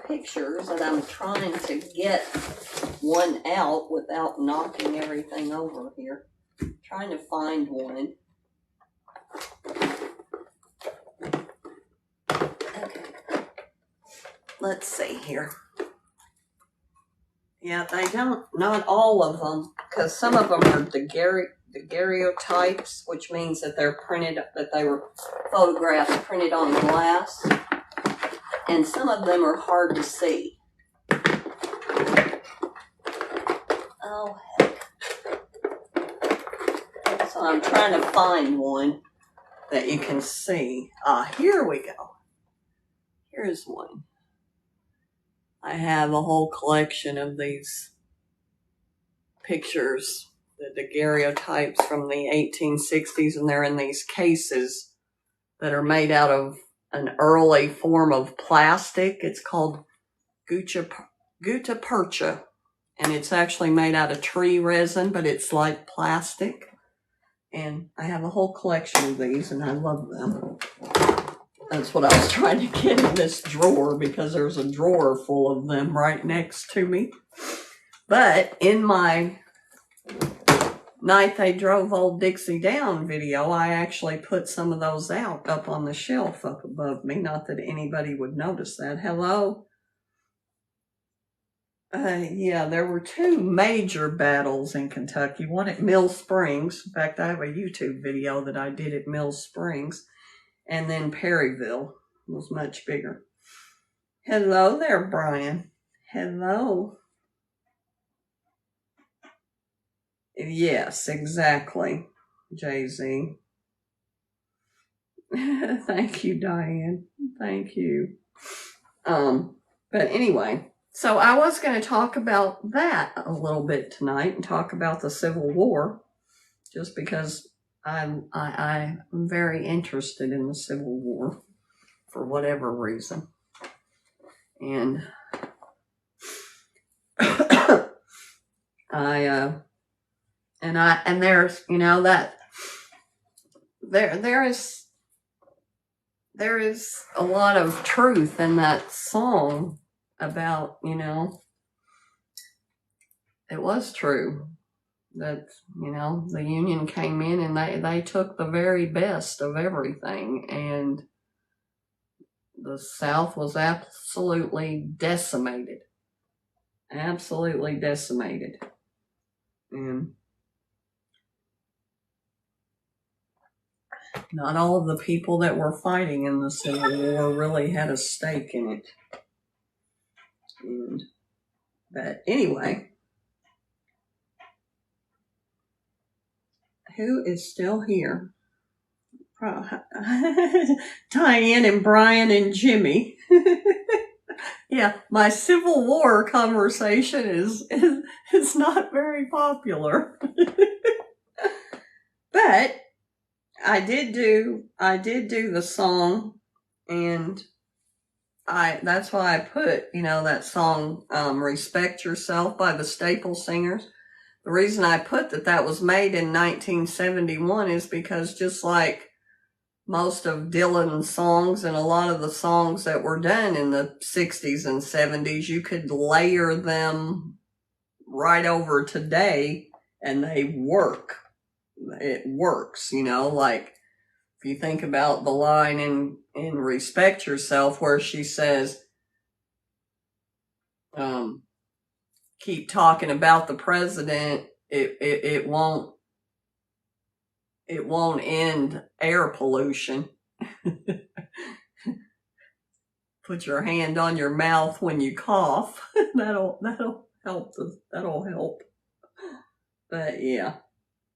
pictures, and I'm trying to get one out without knocking everything over here. Trying to find one. Okay. Let's see here. Yeah, they don't, not all of them, because some of them are daguerreotypes, which means that they're printed, that they were photographs printed on glass. And some of them are hard to see. Oh, heck. So I'm trying to find one that you can see. Here we go. Here's one. I have a whole collection of these pictures, the daguerreotypes from the 1860s, and they're in these cases that are made out of an early form of plastic. It's called gutta percha, and it's actually made out of tree resin, but it's like plastic. And I have a whole collection of these, and I love them. That's what I was trying to get in this drawer, because there's a drawer full of them right next to me. But in my Night They Drove Old Dixie Down video, I actually put some of those out up on the shelf up above me. Not that anybody would notice that. Hello? Yeah, there were two major battles in Kentucky. One at Mill Springs. In fact, I have a YouTube video that I did at Mill Springs. And then Perryville was much bigger. Hello there, Brian. Hello. Yes, exactly, Jay-Z. Thank you, Diane. Thank you. But anyway, so I was going to talk about that a little bit tonight and talk about the Civil War, just because I'm very interested in the Civil War for whatever reason. And and there's, you know, that there is there is a lot of truth in that song about, you know, it was true that, you know, the Union came in and they took the very best of everything, and the South was absolutely decimated. Absolutely decimated. And not all of the people that were fighting in the Civil War really had a stake in it. But anyway, who is still here? Diane and Brian and Jimmy. Yeah, my Civil War conversation is not very popular. But I did do the song, and that's why I put, you know, that song, Respect Yourself by the Staple Singers. The reason I put that was made in 1971 is because, just like most of Dylan's songs and a lot of the songs that were done in the 60s and 70s, you could layer them right over today and they work. It works, you know, like if you think about the line in Respect Yourself where she says, keep talking about the president, it won't end air pollution. Put your hand on your mouth when you cough. that'll help. That'll help. But yeah,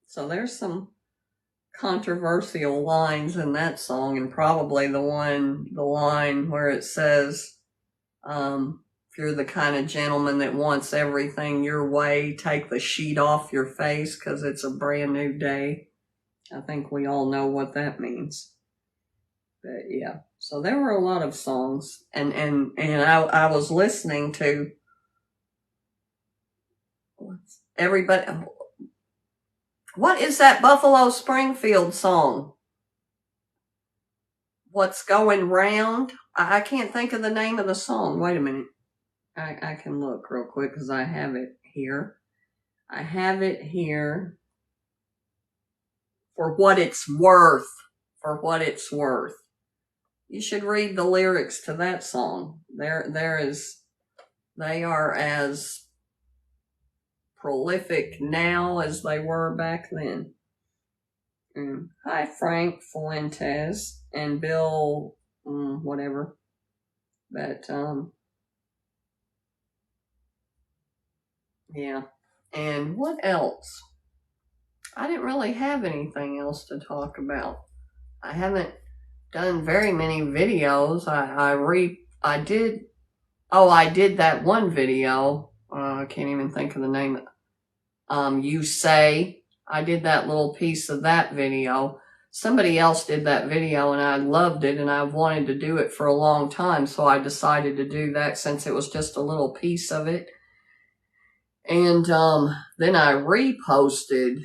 so there's some controversial lines in that song, and probably the line where it says, if you're the kind of gentleman that wants everything your way, take the sheet off your face because it's a brand new day. I think we all know what that means. But yeah, so there were a lot of songs, and I was listening to everybody. What is that Buffalo Springfield song? What's Going Round? I can't think of the name of the song. Wait a minute. I can look real quick because I have it here. I have it here. For what it's worth. For what it's worth. You should read the lyrics to that song. They are as prolific now as they were back then. Hi, Frank Fuentes and Bill, whatever. But, yeah. And what else? I didn't really have anything else to talk about. I haven't done very many videos. I did that one video. I can't even think of the name. You Say. I did that little piece of that video. Somebody else did that video and I loved it and I've wanted to do it for a long time. So I decided to do that since it was just a little piece of it. And then I reposted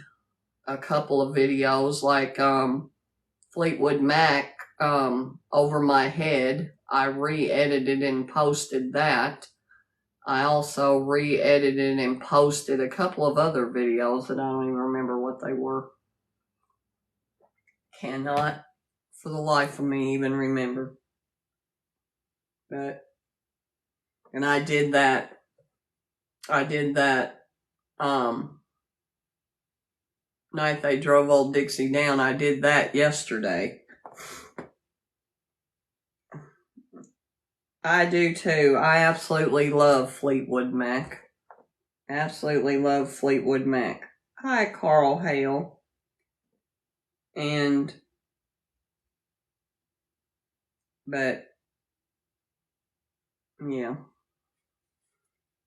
a couple of videos like Fleetwood Mac, Over My Head. I re-edited and posted that. I also re-edited and posted a couple of other videos that I don't even remember what they were. Cannot for the life of me even remember. And I did that night they drove old Dixie down. I did that yesterday. I do too. I absolutely love Fleetwood Mac. Absolutely love Fleetwood Mac. Hi, Carl Hale. But, yeah.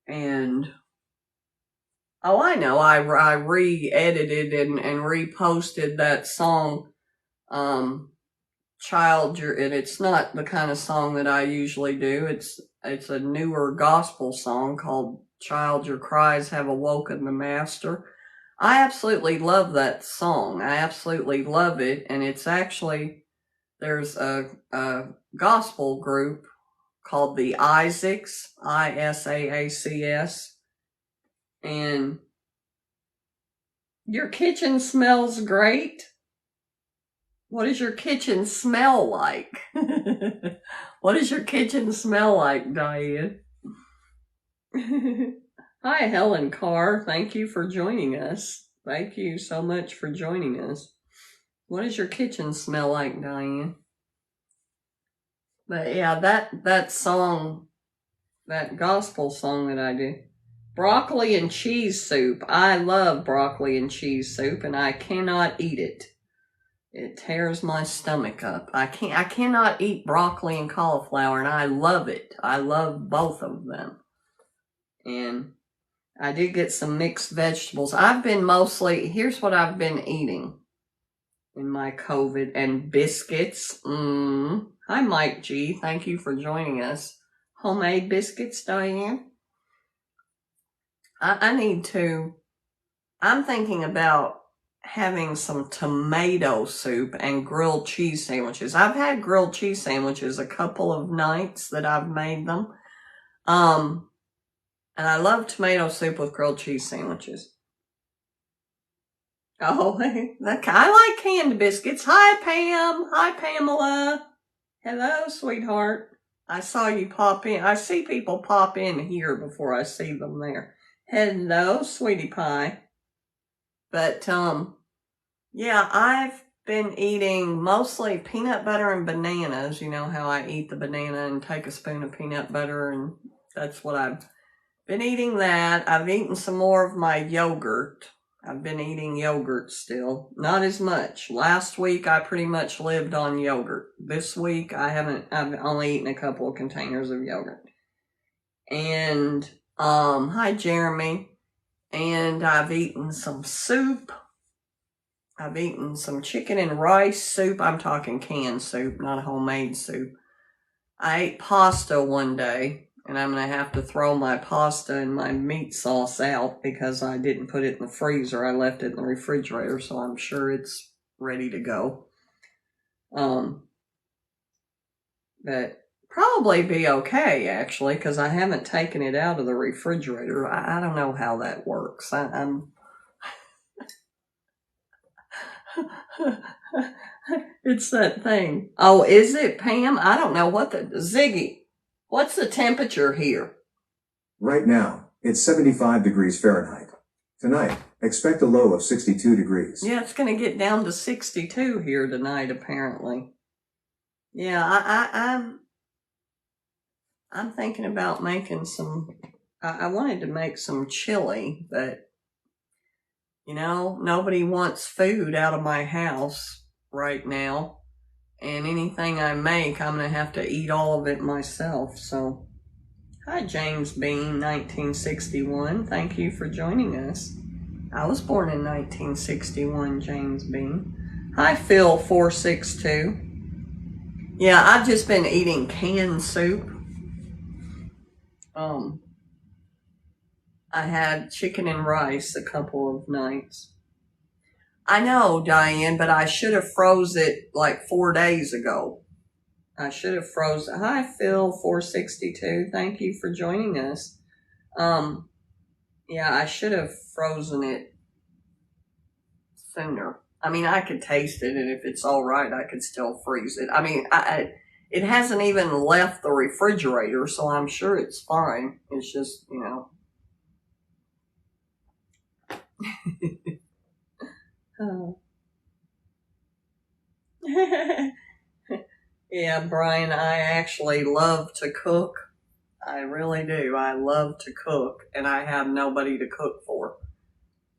And, oh, I know. I re-edited and reposted that song, and it's not the kind of song that I usually do. It's a newer gospel song called Child, Your Cries Have Awoken the Master. I absolutely love that song. I absolutely love it, and it's actually there's a gospel group called the Isaacs, Isaacs, and your kitchen smells great. What does your kitchen smell like? What does your kitchen smell like, Diane? Hi, Helen Carr. Thank you for joining us. Thank you so much for joining us. What does your kitchen smell like, Diane? But yeah, that song, that gospel song that I do, broccoli and cheese soup. I love broccoli and cheese soup, and I cannot eat it. It tears my stomach up. I cannot eat broccoli and cauliflower, and I love it. I love both of them. And I did get some mixed vegetables. Here's what I've been eating in my COVID, and biscuits. Hi, Mike G. Thank you for joining us. Homemade biscuits, Diane. I'm thinking about having some tomato soup and grilled cheese sandwiches. I've had grilled cheese sandwiches a couple of nights that I've made them. And I love tomato soup with grilled cheese sandwiches. Oh, I like canned biscuits. Hi, Pam. Hi, Pamela. Hello, sweetheart. I saw you pop in. I see people pop in here before I see them there. Hello, sweetie pie. But, yeah, I've been eating mostly peanut butter and bananas. You know how I eat the banana and take a spoon of peanut butter, and that's what I've been eating that. I've eaten some more of my yogurt. I've been eating yogurt still. Not as much. Last week, I pretty much lived on yogurt. This week, I've only eaten a couple of containers of yogurt. And, hi, Jeremy. And I've eaten some soup. I've eaten some chicken and rice soup. I'm talking canned soup, not homemade soup. I ate pasta one day, and I'm going to have to throw my pasta and my meat sauce out because I didn't put it in the freezer. I left it in the refrigerator, so I'm sure it's ready to go. But probably be okay, actually, because I haven't taken it out of the refrigerator. I don't know how that works. I'm It's that thing. Oh, is it, Pam? I don't know Ziggy, what's the temperature here? Right now, it's 75 degrees Fahrenheit. Tonight, expect a low of 62 degrees. Yeah, it's going to get down to 62 here tonight, apparently. Yeah, I'm thinking about making some, I wanted to make some chili, but you know, nobody wants food out of my house right now. And anything I make, I'm going to have to eat all of it myself. So, hi, James Bean, 1961. Thank you for joining us. I was born in 1961, James Bean. Hi, Phil, 462. Yeah, I've just been eating canned soup. I had chicken and rice a couple of nights. I know, Diane, but I should have froze it like 4 days ago. I should have frozen. Hi, Phil, 462. Thank you for joining us. Yeah, I should have frozen it sooner. I mean, I could taste it, and if it's all right, I could still freeze it. I mean, it hasn't even left the refrigerator, so I'm sure it's fine. It's just, you know. Oh. Yeah, Brian, I actually love to cook. I really do. I love to cook, and I have nobody to cook for.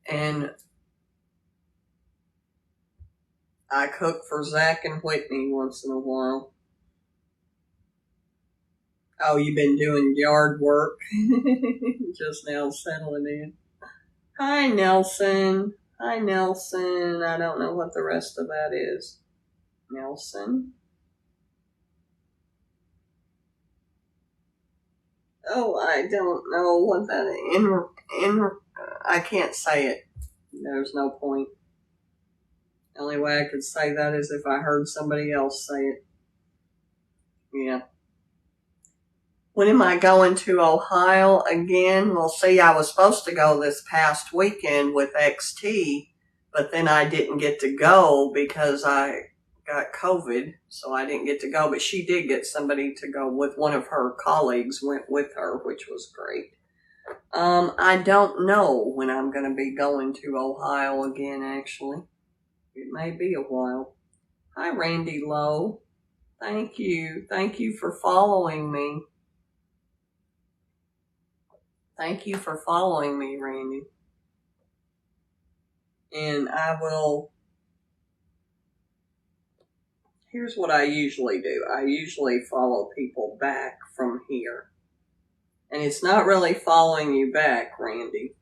And I cook for Zach and Whitney once in a while. Oh, you've been doing yard work? Just now settling in. Hi, Nelson. Hi, Nelson. I don't know what the rest of that is. Nelson? Oh, I don't know what that is. I can't say it. There's no point. The only way I could say that is if I heard somebody else say it. Yeah. When am I going to Ohio again? Well, see, I was supposed to go this past weekend with XT, but then I didn't get to go because I got COVID, so I didn't get to go. But she did get somebody to go with. One of her colleagues went with her, which was great. I don't know when I'm going to be going to Ohio again, actually. It may be a while. Hi, Randy Lowe. Thank you. Thank you for following me. Thank you for following me, Randy. And I will... Here's what I usually do. I usually follow people back from here. And it's not really following you back, Randy.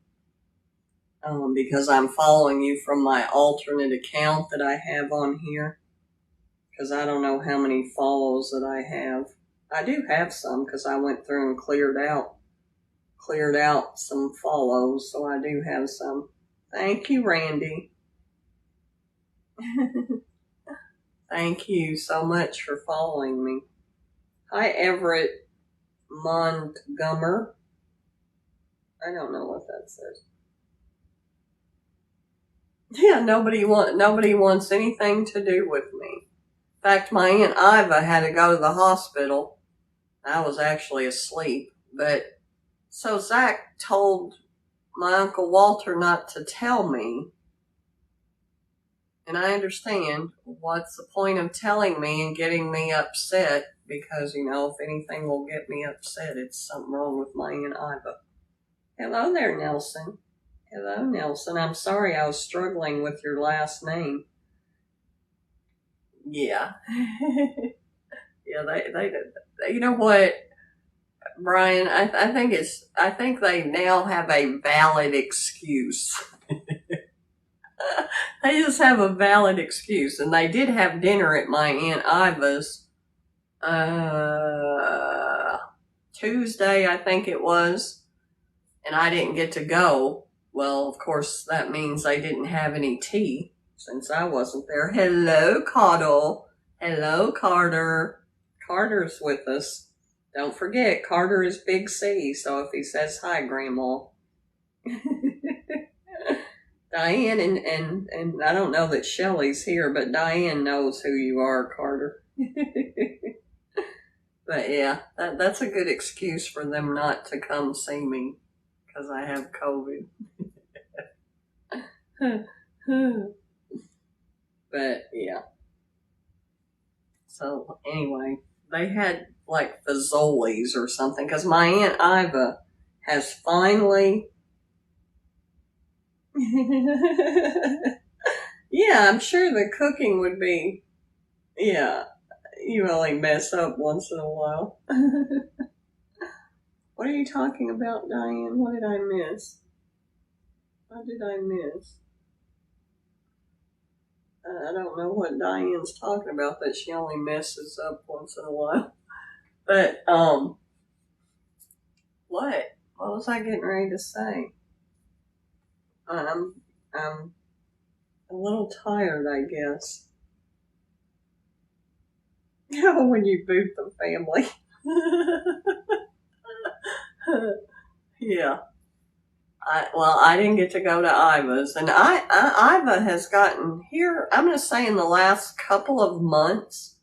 Because I'm following you from my alternate account that I have on here. Because I don't know how many follows that I have. I do have some because I went through and cleared out some follows, so I do have some. Thank you, Randy. Thank you so much for following me. Hi, Everett Montgomery. I don't know what that says. Yeah, nobody wants anything to do with me. In fact, my Aunt Iva had to go to the hospital. I was actually asleep, but so Zach told my Uncle Walter not to tell me. And I understand, what's the point of telling me and getting me upset? Because, if anything will get me upset, it's something wrong with my Aunt Iva. Hello there, Nelson. Hello, Nelson. I'm sorry I was struggling with your last name. Yeah. Yeah, they did. You know what, Brian? I think they now have a valid excuse. They just have a valid excuse. And they did have dinner at my Aunt Iva's Tuesday, I think it was. And I didn't get to go. Well, of course, that means they didn't have any tea since I wasn't there. Hello, Caudle. Hello, Carter. Carter's with us. Don't forget, Carter is Big C, so if he says hi, Grandma. Diane and I don't know that Shelley's here, but Diane knows who you are, Carter. But yeah, that's a good excuse for them not to come see me, because I have COVID. But yeah. So anyway, they had like Fazoli's or something, because my Aunt Iva has finally... Yeah, I'm sure the cooking would be... Yeah, you only mess up once in a while. What are you talking about, Diane? What did I miss? What did I miss? I don't know what Diane's talking about, that she only messes up once in a while. But, what? What was I getting ready to say? I'm a little tired, I guess. When you boot the family. Yeah. I didn't get to go to Iva's, and Iva has gotten here, I'm going to say in the last couple of months,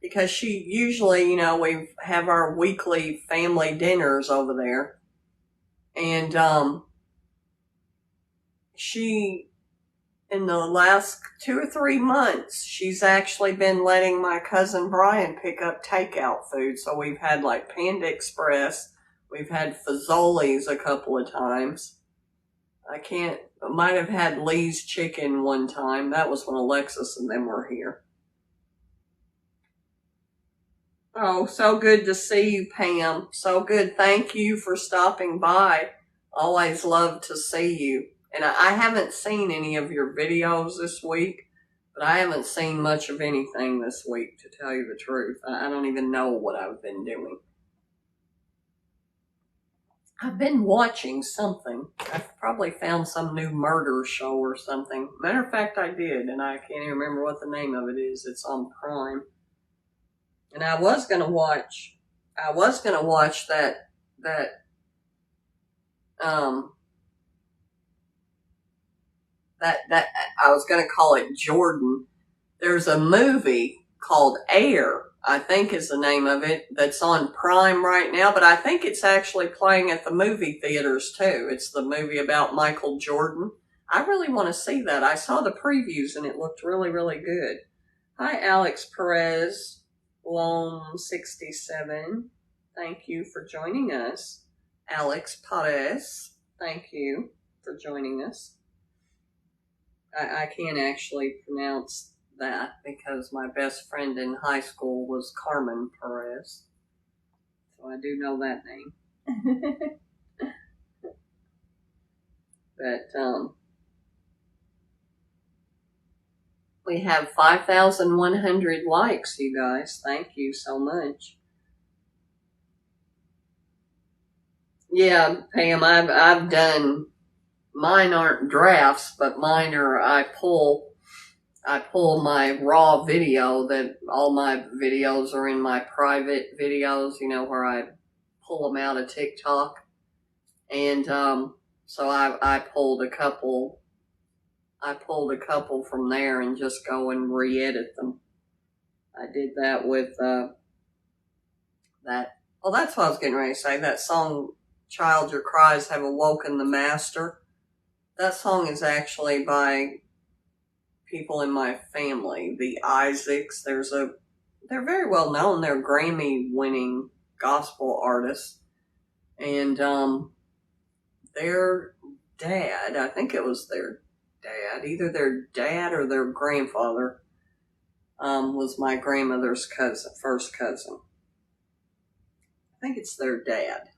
because she usually, we have our weekly family dinners over there, and she, in the last 2 or 3 months, she's actually been letting my cousin Brian pick up takeout food. So we've had like Panda Express. We've had Fazoli's a couple of times. I might have had Lee's Chicken one time. That was when Alexis and them were here. Oh, so good to see you, Pam. So good. Thank you for stopping by. Always love to see you. And I haven't seen any of your videos this week, but I haven't seen much of anything this week, to tell you the truth. I don't even know what I've been doing. I've been watching something. I've probably found some new murder show or something. Matter of fact, I did, and I can't even remember what the name of it is. It's on Prime. And I was gonna watch that that I was gonna call it Jordan. There's a movie called Air, I think is the name of it, that's on Prime right now, but I think it's actually playing at the movie theaters too. It's the movie about Michael Jordan. I really want to see that. I saw the previews and it looked really, really good. Hi, Alex Perez, Loam 67. Thank you for joining us. Alex Perez, thank you for joining us. I can't actually pronounce that because my best friend in high school was Carmen Perez. So I do know that name. But we have 5,100 likes, you guys. Thank you so much. Yeah, Pam, I've done, mine aren't drafts, but mine are, I pull my raw video, that all my videos are in my private videos, you know, where I pull them out of TikTok. And so I pulled a couple from there and just go and re-edit them. I did that with that. Oh, that's what I was getting ready to say. That song, Child, Your Cries Have Awoken the Master. That song is actually by people in my family, the Isaacs. They're very well known. They're Grammy-winning gospel artists. And their dad, I think it was their dad, either their dad or their grandfather, was my grandmother's first cousin. I think it's their dad.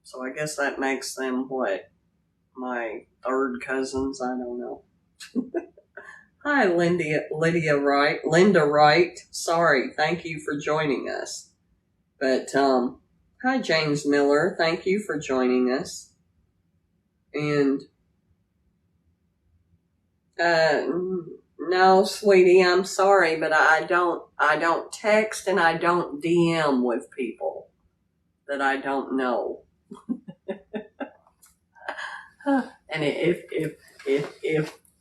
So I guess that makes them, what, my third cousins? I don't know. Hi, Linda Wright. Sorry, thank you for joining us. But, hi, James Miller. Thank you for joining us. And, no, sweetie, I'm sorry, but I don't text and I don't DM with people that I don't know. And if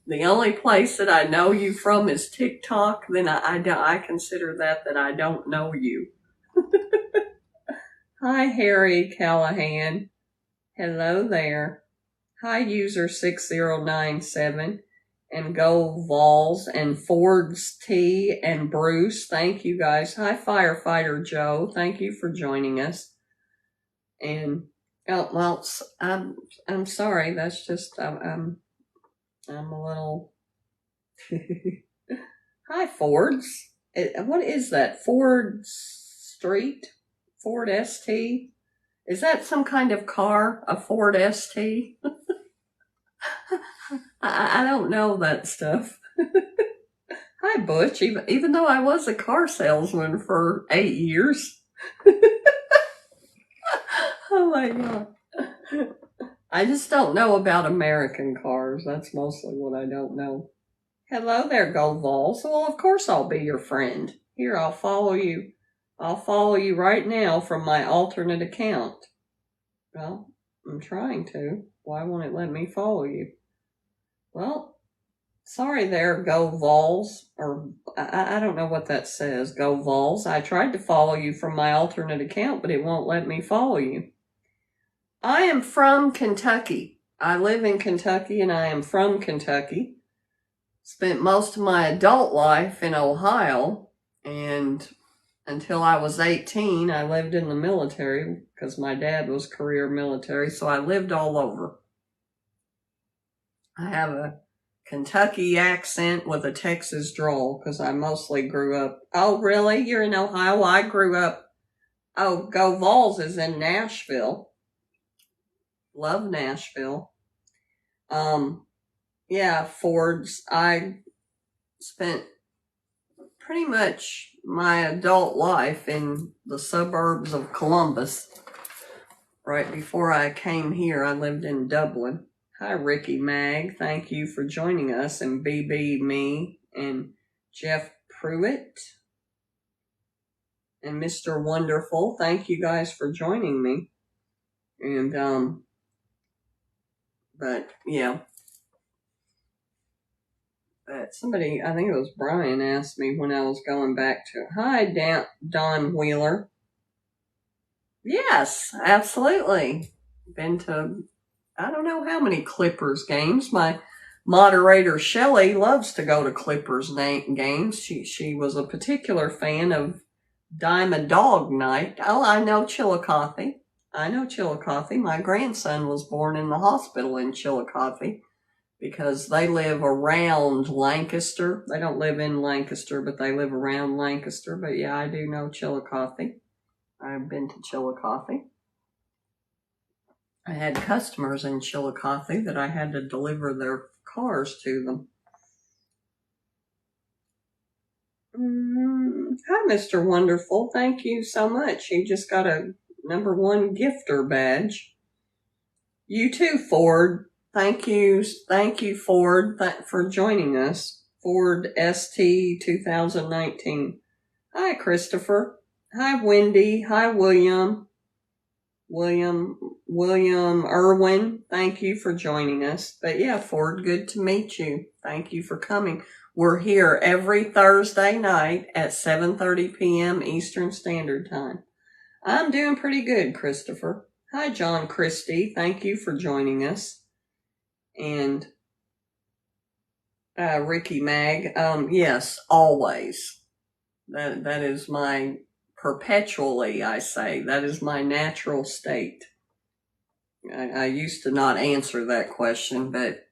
the only place that I know you from is TikTok, then I consider that I don't know you. Hi, Harry Callahan. Hello there. Hi, user 6097. And Go Vols and Ford's T and Bruce. Thank you guys. Hi, Firefighter Joe. Thank you for joining us. And, oh, well, I'm sorry. That's just, I'm a little. Hi, Fords. What is that? Ford Street? Ford ST? Is that some kind of car? A Ford ST? I don't know that stuff. Hi, Butch. Even though I was a car salesman for 8 years. Oh my God. I just don't know about American cars. That's mostly what I don't know. Hello there, Gold Vols. Well, of course I'll be your friend. Here, I'll follow you. I'll follow you right now from my alternate account. Well, I'm trying to. Why won't it let me follow you? Well, sorry there, Go Vols. Or, I don't know what that says, Go Vols. I tried to follow you from my alternate account, but it won't let me follow you. I am from Kentucky. I live in Kentucky and I am from Kentucky. Spent most of my adult life in Ohio, and until I was 18, I lived in the military because my dad was career military, so I lived all over. I have a Kentucky accent with a Texas drawl because I mostly grew up. Oh, really? You're in Ohio? I grew up. Oh, Go Vols is in Nashville. Love Nashville. Yeah, Fords. I spent pretty much my adult life in the suburbs of Columbus, right before I came here, I lived in Dublin. Hi, Ricky Mag. Thank you for joining us. And BB Me and Jeff Pruitt and Mr. Wonderful. Thank you guys for joining me. And, but yeah. But somebody, I think it was Brian, asked me when I was going back to, hi, Don Wheeler. Yes, absolutely. Been to, I don't know how many Clippers games. My moderator, Shelley, loves to go to Clippers games. She was a particular fan of Diamond Dog Night. Oh, I know Chillicothe. My grandson was born in the hospital in Chillicothe because they live around Lancaster. They don't live in Lancaster, but they live around Lancaster. But yeah, I do know Chillicothe. I've been to Chillicothe. I had customers in Chillicothe that I had to deliver their cars to them. Hi, Mr. Wonderful. Thank you so much. You just got a #1 gifter badge. You too, Ford. Thank you, Ford, for joining us. Ford ST 2019. Hi, Christopher. Hi, Wendy. Hi, William Irwin. Thank you for joining us. But yeah, Ford, good to meet you. Thank you for coming. We're here every Thursday night at 7:30 p.m. Eastern Standard Time. I'm doing pretty good, Christopher. Hi, John Christie. Thank you for joining us. And Ricky Mag. Yes, always. That is my perpetually, I say. That is my natural state. I used to not answer that question, but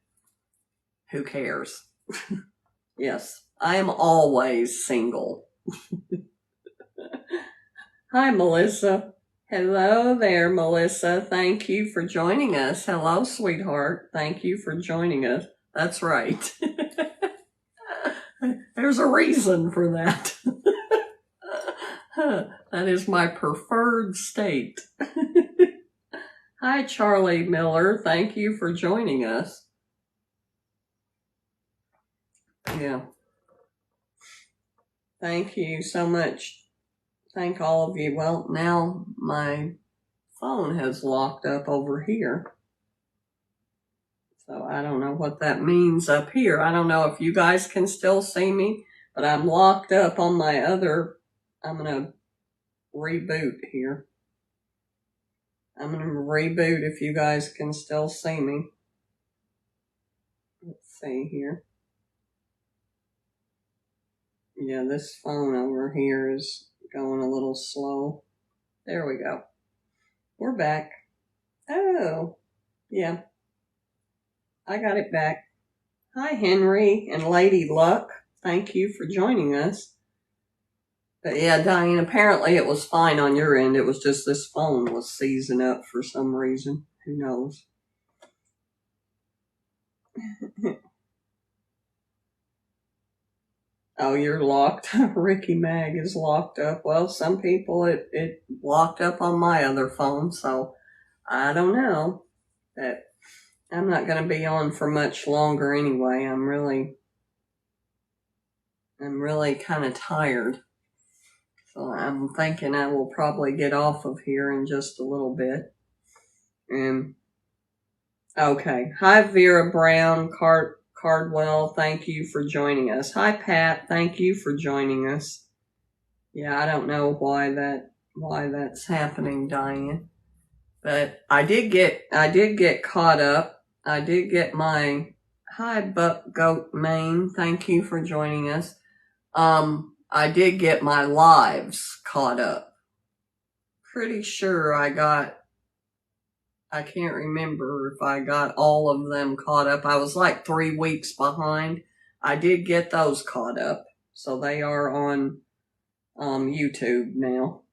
who cares? Yes, I am always single. Hi, Melissa. Hello there, Melissa. Thank you for joining us. Hello, sweetheart. Thank you for joining us. That's right. There's a reason for that. That is my preferred state. Hi, Charlie Miller. Thank you for joining us. Yeah. Thank you so much. Thank all of you. Well, now my phone has locked up over here. So I don't know what that means up here. I don't know if you guys can still see me, but I'm locked up on my other. I'm going to reboot here. I'm going to reboot if you guys can still see me. Let's see here. Yeah, this phone over here is going a little slow. There we go. We're back. Oh, yeah. I got it back. Hi, Henry and Lady Luck. Thank you for joining us. But yeah, Diane, apparently it was fine on your end. It was just this phone was seizing up for some reason. Who knows? Oh, you're locked. Ricky Mag is locked up. Well, some people it locked up on my other phone, so I don't know. But I'm not going to be on for much longer anyway. I'm really kind of tired. So I'm thinking I will probably get off of here in just a little bit. Okay. Hi, Vera Brown Cardwell. Thank you for joining us. Hi, Pat. Thank you for joining us. Yeah, I don't know why that's happening, Diane. But I did get caught up. I did get my hi, Buck Goat Maine. Thank you for joining us. I did get my lives caught up. Pretty sure I can't remember if I got all of them caught up. I was like 3 weeks behind. I did get those caught up. So they are on YouTube now.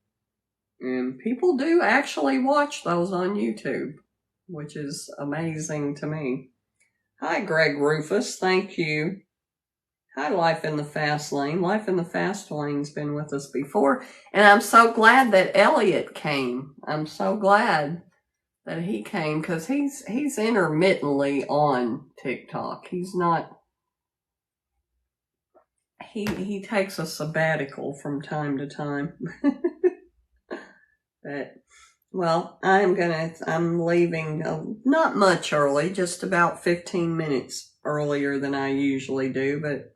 And people do actually watch those on YouTube, which is amazing to me. Hi, Greg Rufus. Thank you. Hi, Life in the Fast Lane. Life in the Fast Lane's been with us before. And I'm so glad that Elliot came. I'm so glad that he came, because he's intermittently on TikTok. He's not. He takes a sabbatical from time to time. But well, I'm leaving not much early, just about 15 minutes earlier than I usually do, but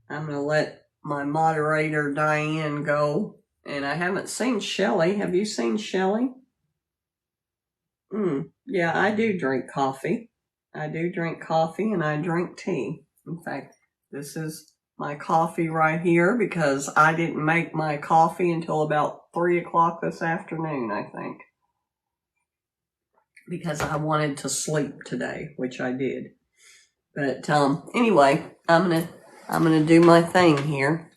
I'm going to let my moderator Diane go. And I haven't seen Shelly. Have you seen Shelly? Yeah, I do drink coffee. I do drink coffee and I drink tea. In fact, this is my coffee right here because I didn't make my coffee until about 3 o'clock this afternoon, I think. Because I wanted to sleep today, which I did. But anyway, I'm gonna do my thing here.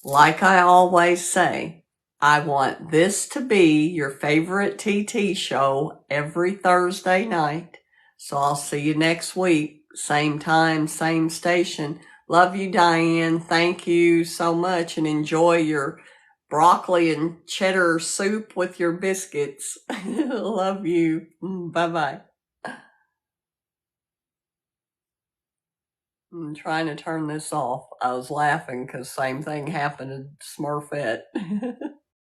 Like I always say, I want this to be your favorite TT show every Thursday night. So I'll see you next week. Same time, same station. Love you, Diane. Thank you so much, and enjoy your broccoli and cheddar soup with your biscuits. Love you. Bye-bye. I'm trying to turn this off. I was laughing because same thing happened to Smurfette.